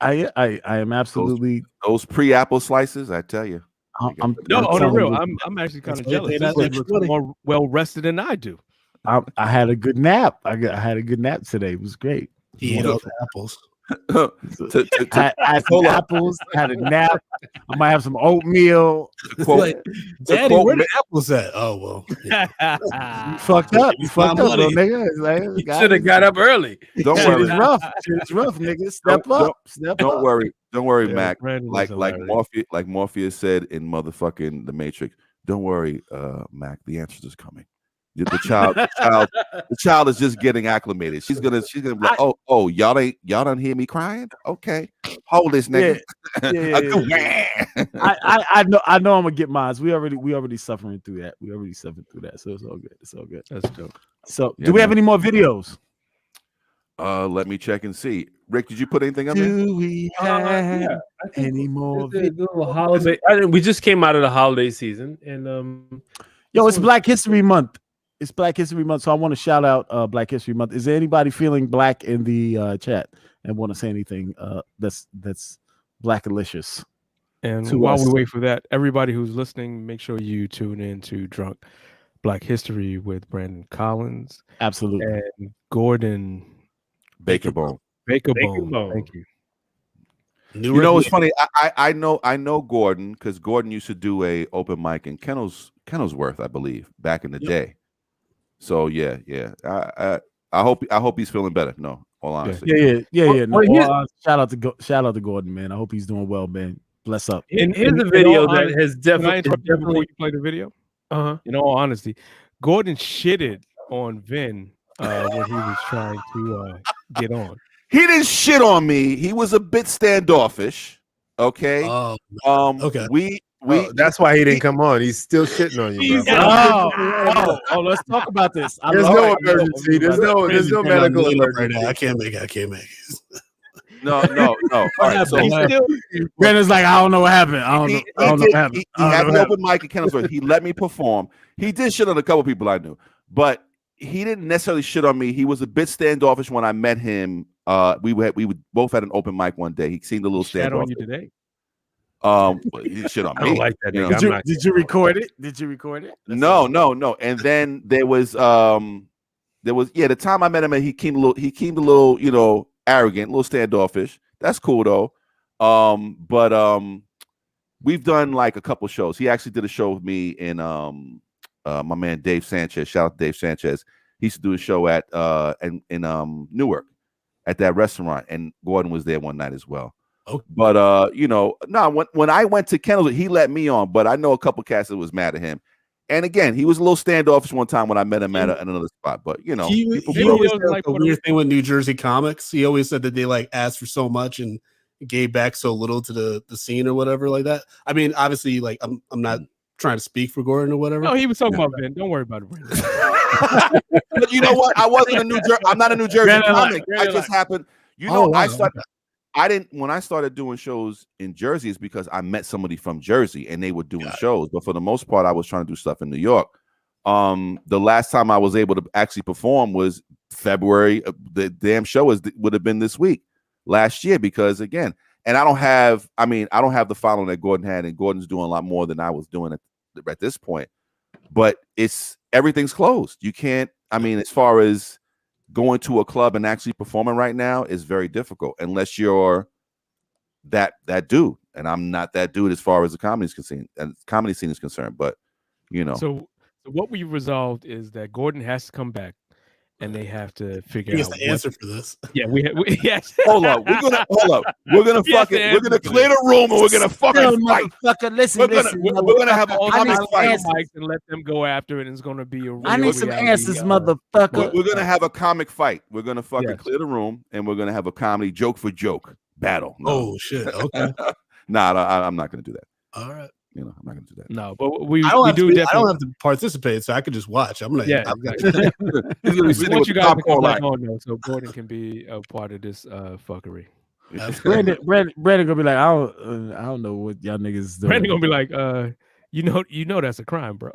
S2: I
S3: am absolutely
S2: those pre-apple slices. I tell you.
S6: On the real, I'm actually kind of jealous. You look more well rested than I do.
S3: I had a good nap. I had a good nap today. It was great.
S4: He ate all the apples.
S3: I had some apples. I had a nap. I might have some oatmeal.
S4: Like, Daddy, where the apples at? Oh well,
S3: you fucked up. You fucked up, little nigga. Like,
S5: you should have got up early.
S2: Don't worry.
S3: It's rough. It's rough, nigga. Step up.
S2: Don't worry, Mac. Like Morpheus said in motherfucking The Matrix. Don't worry, Mac. The answer is coming. The child is just getting acclimated. She's gonna be like, oh, y'all don't hear me crying? Okay, hold this nigga.
S3: I know I'm gonna get mine. We already suffering through that. So it's all good. It's all good.
S6: That's dope.
S3: So do we have any more videos?
S2: Let me check and see. Rick, did you put anything up there?
S3: Do we have any more
S5: holiday? We just came out of the holiday season, and
S3: it's Black History Month. It's Black History Month, so I want to shout out Black History Month. Is there anybody feeling black in the chat and want to say anything that's Blackalicious?
S6: And while we wait for that, everybody who's listening, make sure you tune in to Drunk Black History with Brandon Collins,
S3: absolutely,
S6: and Gordon
S2: Bakerbone.
S6: Thank you.
S2: You know what's funny? I know Gordon because Gordon used to do a open mic in Kennelsworth, I believe, back in the day. So yeah. I hope he's feeling better. No, all honesty.
S3: Yeah. No, shout out to Gordon, man. I hope he's doing well, man. Bless up.
S5: And here's a video that has definitely
S6: before you play the video. In all honesty, Gordon shitted on Vin when he was trying to get on.
S2: He didn't shit on me. He was a bit standoffish. Okay.
S4: Okay.
S2: We
S5: that's why he didn't come on. He's still shitting on you, bro.
S3: Let's talk about this.
S5: There's no emergency. There's no medical emergency.
S4: Right now. I can't make it.
S2: No. All right. So
S3: Brandon's like, I don't know what happened. I don't know what happened.
S2: He had an open mic at Kennelsworth. He let me perform. He did shit on a couple people I knew, but he didn't necessarily shit on me. He was a bit standoffish when I met him. We both had an open mic one day. He seemed a little standoffish.
S6: On you today.
S2: He shit on
S5: I
S2: me.
S5: don't like that
S2: You know?
S5: nigga.
S3: Did you record it?
S2: No. And then there was the time I met him, and he came a little, arrogant, a little standoffish. That's cool though. But we've done like a couple shows. He actually did a show with me in my man Dave Sanchez. Shout out to Dave Sanchez. He used to do a show at in Newark at that restaurant, and Gordon was there one night as well.
S4: Okay.
S2: But when I went to Kendall, he let me on, but I know a couple cats that was mad at him. And again, he was a little standoffish one time when I met him at another spot. But
S4: he always had like a weird thing with New Jersey comics. He always said that they like asked for so much and gave back so little to the scene or whatever like that. I mean, obviously, like I'm not trying to speak for Gordon or whatever.
S6: No, he was talking about Ben. Don't worry about it.
S2: But you know what? I'm not a New Jersey comic. I just happened. When I started doing shows in Jersey, it's because I met somebody from Jersey and they were doing shows. But for the most part, I was trying to do stuff in New York. The last time I was able to actually perform was February. The damn show would have been this week last year, because again, and I don't have the following that Gordon had, and Gordon's doing a lot more than I was doing at this point. But everything's closed. You can't. I mean, as far as going to a club and actually performing right now is very difficult unless you're that dude, and I'm not that dude as far as the comedy scene is concerned. But
S6: so what we resolved is that Gordon has to come back, and they have to figure out
S4: the answer for this.
S6: Yeah, yes.
S2: Hold up, we're gonna We're gonna clear the room, and we're gonna fucking fight.
S3: Listen,
S2: we're gonna have all
S6: fight
S3: mics
S6: and let them go after it. And it's gonna be a.
S3: I need some answers, motherfucker.
S2: We're gonna have a comic fight. We're gonna fucking clear the room, and we're gonna have a comedy joke for joke battle. No.
S4: Oh shit! Okay.
S2: I'm not gonna do that.
S4: All right.
S2: I'm not gonna do that.
S6: No, but
S4: I don't have to participate, so I could just watch. I'm gonna.
S6: Yeah.
S2: He's gonna be
S6: We
S2: sitting
S6: want
S2: with
S6: you
S2: the
S6: guys to come
S2: popcorn
S6: back
S2: line.
S6: on though, so Gordon can be a part of this fuckery.
S3: Brandon gonna be like, I don't know what y'all niggas doing.
S6: Brandon gonna be like, you know that's a crime, bro.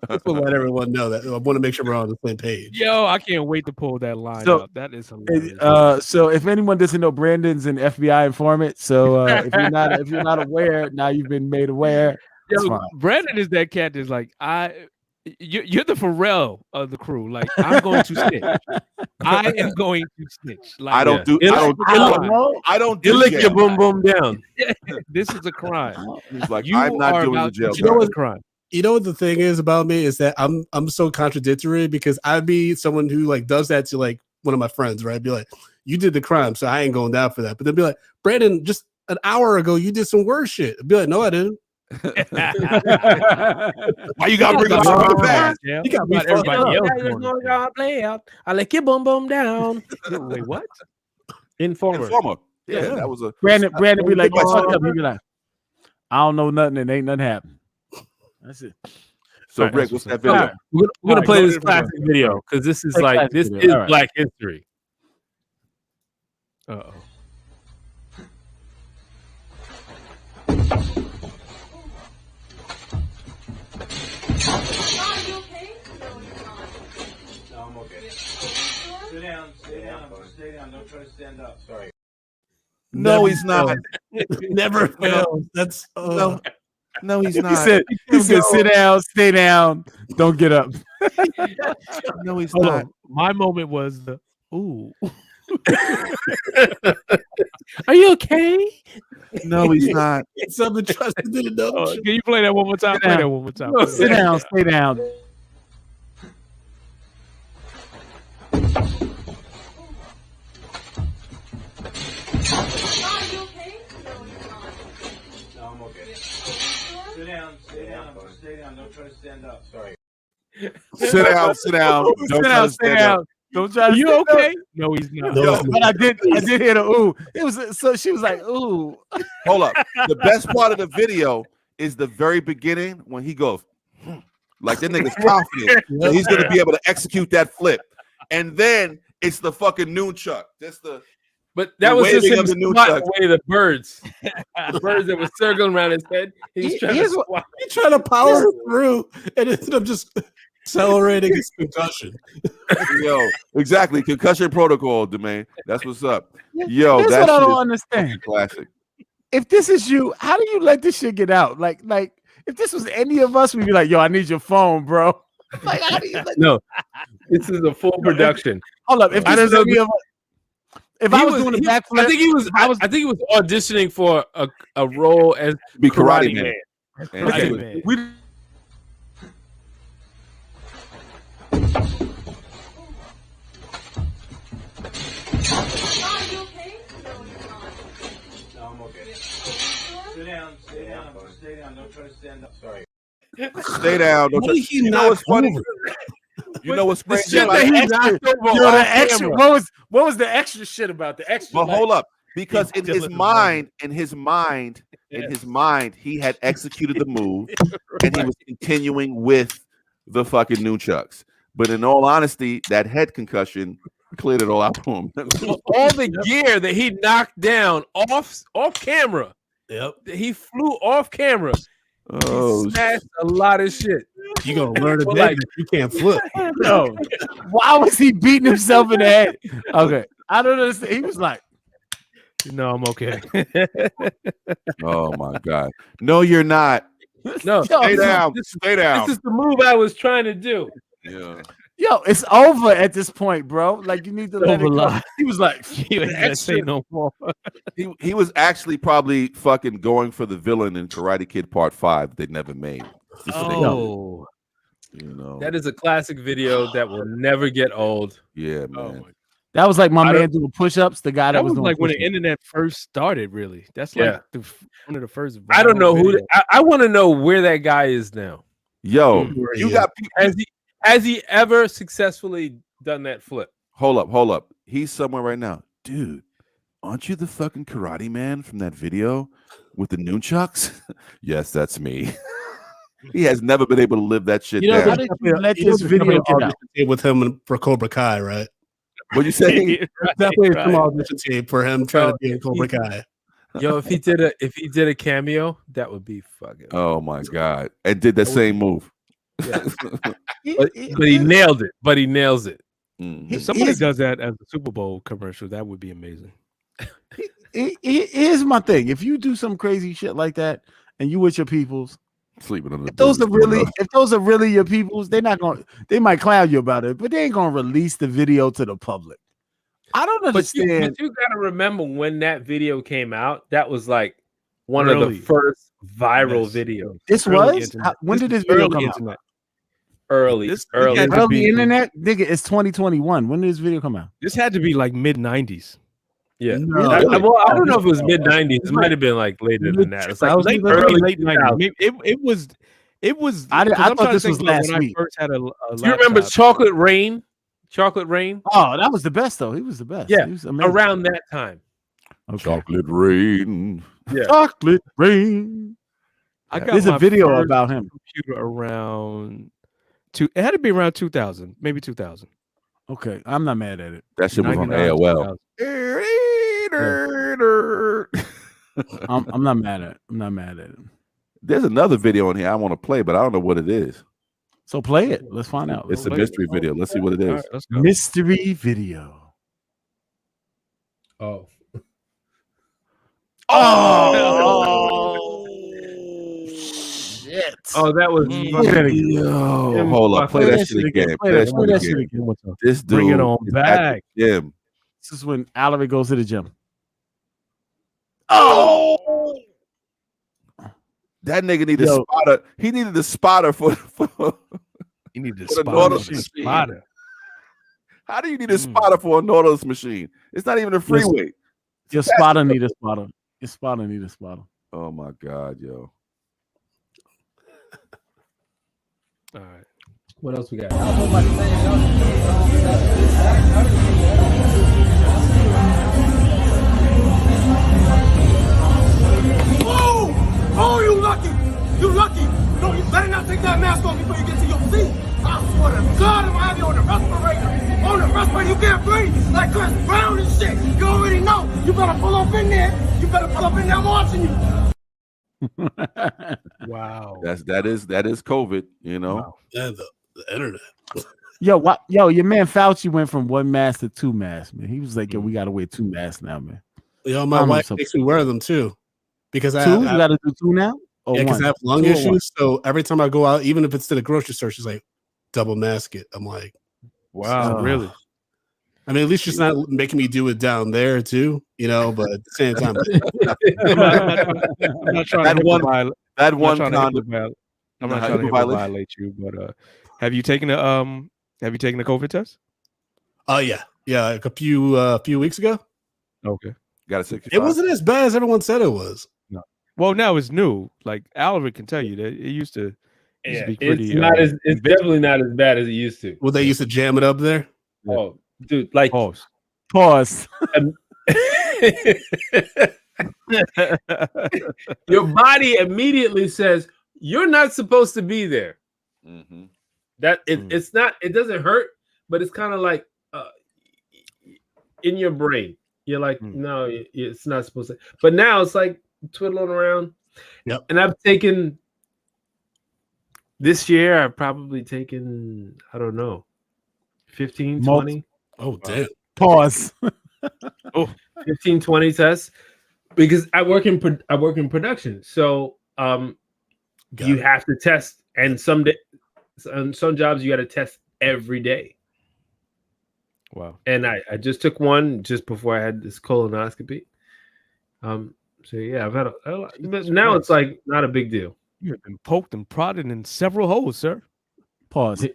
S4: Just to let everyone know that I want to make sure we're on the same page.
S6: Yo, I can't wait to pull that line out. That is hilarious.
S3: So if anyone doesn't know, Brandon's an FBI informant. So if you're not aware, now you've been made aware.
S6: Yo, Brandon is that cat that's like, you're the Pharrell of the crew. Like, I'm going to snitch. I am going to snitch. Like,
S2: I don't do.
S5: You lick your boom boom down.
S6: This is a crime.
S2: He's like, I'm not doing the jail.
S4: You know what? Crime. You know what the thing is about me is that I'm so contradictory, because I'd be someone who like does that to like one of my friends, right? I'd be like, you did the crime, so I ain't going down for that. But they'd be like, Brandon, just an hour ago you did some worse shit. I'd be like, no, I didn't.
S2: Why you gotta bring up something bad?
S6: Yeah.
S4: You got me
S6: everybody else.
S5: Play out. I like your boom boom down.
S6: Wait, what?
S5: Informer.
S2: Yeah, that was a
S3: Brandon be like, fuck up. He be like, I don't know nothing, and ain't nothing happened. That's it.
S2: So Rick, what's that video?
S5: Right. We're gonna play this classic video, because this is like Black history.
S6: Uh-oh.
S14: Stay down. Don't try to stand up. Sorry.
S2: No, he's not.
S4: Never fails. That's
S2: no, he's not.
S3: He said, sit down, stay down, don't get up.
S2: No, he's
S6: Hold
S2: not.
S6: on. My moment was the ooh.
S5: Are you okay?
S2: No, he's not.
S4: Something trusted in the
S6: Can you play that one more time? Play that one more time.
S3: Sit down, stay down.
S14: Stay down. Don't try to stand up. Sorry.
S2: Sit down. Don't
S3: Sit down, stay down. Don't try to.
S6: You
S3: say
S6: okay? No, he's not.
S3: No, but I did hear the ooh. It was so she was like ooh.
S2: Hold up. The best part of the video is the very beginning when he goes, like that nigga's confident that he's gonna be able to execute that flip, and then it's the fucking nunchuck. That's the.
S5: But that was just
S2: waving
S5: him
S2: of the
S5: swatting
S2: nunchuck.
S5: away the birds that were circling around his head. He's trying to swat.
S4: He's trying to power through and ended up just accelerating his concussion.
S2: Yo, exactly. Concussion protocol, Domain. That's what's up. Yo,
S3: Here's
S2: that's
S3: what I don't understand.
S2: classic.
S3: If this is you, how do you let this shit get out? Like if this was any of us, we'd be like, yo, I need your phone, bro. Like, how do you let
S5: No, this is a full production.
S3: Hold up. If this was any of us, if I was doing a backflip,
S5: I think he was auditioning for a role as
S2: Be
S5: Karate
S2: Karate Man.
S5: Man.
S2: Okay.
S6: Man.
S3: we
S2: Stay down. Don't
S4: What
S2: touch-
S4: did he
S2: you know
S4: knock
S2: what's funny?
S4: over?
S2: You know what's
S3: the
S2: crazy?
S3: shit
S2: about
S3: that
S2: it?
S3: he knocked over. Yo, the extra. What was the extra shit about the extra?
S2: But
S3: like-
S2: hold up, because in his
S6: Dylan
S2: mind, he had executed the move, and he was continuing with the fucking nunchucks. But in all honesty, that head concussion cleared it all out for him.
S5: All the gear that he knocked down off camera.
S4: Yep.
S5: He flew off camera.
S2: Oh,
S5: He smashed a lot of shit.
S4: You gonna learn
S5: Well,
S4: today
S5: like-
S4: that you can't flip.
S3: No. Why was he beating himself in the head? Okay. I don't understand. He was like,
S6: No, I'm okay.
S2: oh my God! No, you're not.
S5: No,
S2: Stay down. Stay down.
S5: This is the move I was trying to do.
S2: Yeah.
S3: yo, it's over at this point, bro. Like you need to let it go.
S6: Overlap.
S3: He was like,
S6: You ain't gotta say no more.
S2: He was actually probably fucking going for the villain in Karate Kid Part 5 they never made. Just so they know,
S6: Oh,
S2: you know.
S5: That is a classic video that will never get old.
S2: Yeah, man.
S3: that was like my
S5: I
S3: man
S5: don't-
S3: doing push-ups. The guy that,
S6: that was
S3: doing
S6: like when the
S3: push-ups.
S6: internet first started. Really, that's
S5: Yeah.
S6: like one of the first.
S5: I don't know
S6: viral
S5: who.
S6: videos.
S5: I want to know where that guy is now.
S2: Yo,
S4: Where
S2: you
S4: he
S2: got
S5: Has he ever successfully done that flip?
S2: hold up. He's somewhere right now. Dude, aren't you the fucking karate man from that video with the nunchucks? Yes, that's me. He has never been able to live that shit
S4: You know,
S2: down.
S3: How did you let this video get out?
S4: tape with him for Cobra Kai, right?
S2: What you say?
S4: Definitely
S6: right.
S4: some audition tape for him trying to be in Cobra Kai.
S5: Yo, if he did a cameo, that would be fucking.
S2: Oh my God. And did the same move.
S5: But he nailed it. But he nails it.
S2: Mhm.
S6: If somebody does that as a Super Bowl commercial, that would be amazing.
S3: Here's my thing. If you do some crazy shit like that and you with your peoples,
S2: Sleeping on the
S3: if those are
S2: bridge.
S3: really your peoples, they might clown you about it, but they ain't gonna release the video to the public. I don't
S5: But you
S3: understand.
S5: got to remember when that video came out. That was like one of
S6: Early.
S5: the first viral
S6: Yes.
S5: videos.
S3: This
S6: Early
S3: was
S6: internet.
S3: when did this
S6: is
S3: video
S6: early
S3: come out?
S6: internet.
S5: Early.
S6: This
S5: early.
S6: had to
S3: Early
S6: be-
S3: internet, nigga. It's 2021. When did this video come out?
S6: This had to be like mid '90s.
S5: Yeah.
S3: No.
S5: I don't know if it was mid '90s. It might have been like later than that. It's like
S6: Late
S5: early
S6: late 90s.
S5: 2000s.
S6: Maybe it was. It was.
S3: I
S6: 'cause I'm
S3: thought
S6: trying to
S3: this was
S6: think, like,
S3: last
S6: when
S3: week.
S6: I first had a
S5: Do you remember
S6: laptop.
S5: Chocolate Rain? Chocolate Rain?
S3: Oh, that was the best though. He was the best.
S5: Yeah,
S3: He was amazing.
S5: around that time.
S3: Okay.
S2: Chocolate rain.
S5: Yeah.
S3: Chocolate rain.
S6: I got
S3: There's a
S6: my
S3: video
S6: first
S3: about him.
S6: computer around. It had to be around 2000, maybe 2000.
S3: Okay, I'm not mad at it.
S2: That shit was on
S6: 99,
S2: AOL.
S6: 2000.
S3: I'm not mad at it. I'm not mad at it.
S2: There's another video in here I want to play, but I don't know what it is.
S3: So play it. Let's find out.
S2: It's a mystery video. Let's see what it
S6: All
S2: is.
S6: right, let's go.
S3: Mystery video.
S5: Oh.
S3: Oh, shit.
S5: Oh, that was
S2: Yo, hold up. Play that shit again. Play that shit again. This dude
S6: Bring it on
S2: is at
S6: back.
S2: the gym.
S3: This is when Alaric goes to the gym.
S2: Oh, that nigga needed a
S3: Yo.
S2: spotter. He needed a spotter for
S6: You need to
S2: For the
S6: spot
S2: Nautilus
S6: the
S2: machine.
S6: spotter.
S2: How do you need a spotter for a Nautilus machine? It's not even a freeway.
S3: Your spotter need a spotter. Your spotter need a spotter.
S2: Oh my God, yo.
S6: All right.
S5: What else we got?
S11: Oh, you lucky! You lucky! No, you better not take that mask off before you get to your seat. I swear to God, I'm gonna have you on the respirator. On the respirator, you can't breathe like Chris Brown and shit. You already know. You better pull up in there. You better pull up in there. I'm watching you.
S6: Wow.
S2: That is COVID, you know.
S6: Wow.
S4: Yeah, the internet.
S3: Yo, your man Fauci went from 1 mask to 2 masks, man. He was like, yo, we gotta wear 2 masks now, man.
S4: Yo, my wife makes me wear them too. Because
S3: you gotta do 2 now?
S4: Yeah, because I have lung issues. So every time I go out, even if it's to the grocery store, she's like, double mask it. I'm like,
S6: wow, really?
S4: I mean, at least she's not making me do it down there too, you know. But at the same time,
S6: I'm not trying to violate you, but have you taken a COVID test?
S4: Oh yeah, like a few weeks ago.
S6: Okay,
S2: got a 65.
S4: It wasn't as bad as everyone said it was.
S6: No, well now it's new. Like Alaric can tell you that it used to.
S5: Yeah,
S6: be pretty,
S5: it's definitely not as bad as it used to.
S4: Well, they used to jam it up there.
S5: Oh, dude, like
S3: pause.
S5: Your body immediately says you're not supposed to be there.
S2: Mm-hmm.
S5: It's not. It doesn't hurt, but it's kind of like in your brain. You're like, no, it's not supposed to. But now it's like twiddling around.
S4: Yep.
S5: And I've taken. This year, I've probably taken, I don't know, 15, 20.
S4: Oh, damn.
S3: Pause.
S5: 15, 20 tests. Because I work in production. So you have to test. And some jobs, you got to test every day.
S6: Wow.
S5: And I just took one just before I had this colonoscopy. So, yeah, I've had a lot. But now it's like not a big deal.
S6: You have been poked and prodded in several holes, sir.
S3: Pause.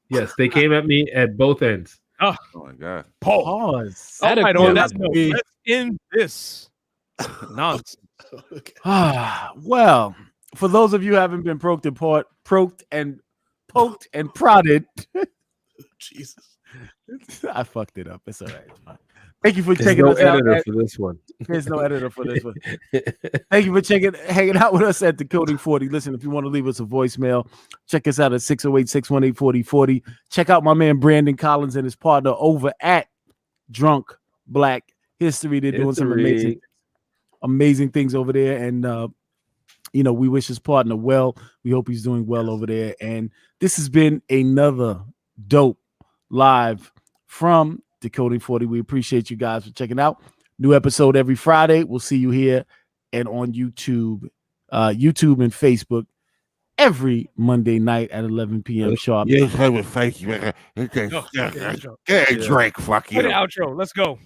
S5: Yes, they came at me at both ends.
S2: Oh my God.
S3: Pause.
S6: All right, on that note, let's end this nonsense.
S3: Well, for those of you who haven't been poked and prodded,
S4: Jesus,
S3: I fucked it up. It's all right. It's fine. Thank you for checking us out.
S5: For this one.
S3: There's no editor for this one. Thank you for hanging out with us at Decoding 40. Listen, if you want to leave us a voicemail, check us out at 608-618-4040. Check out my man Brandon Collins and his partner over at Drunk Black History. They're doing some amazing things over there. And we wish his partner well. We hope he's doing well over there. And this has been another dope live from Decoding 40. We appreciate you guys for checking out. New episode every Friday. We'll see you here and on YouTube and Facebook every Monday night at 11 p.m. sharp.
S2: Yes, I would thank you. Get a drink, fuck you.
S6: Outro. Let's go.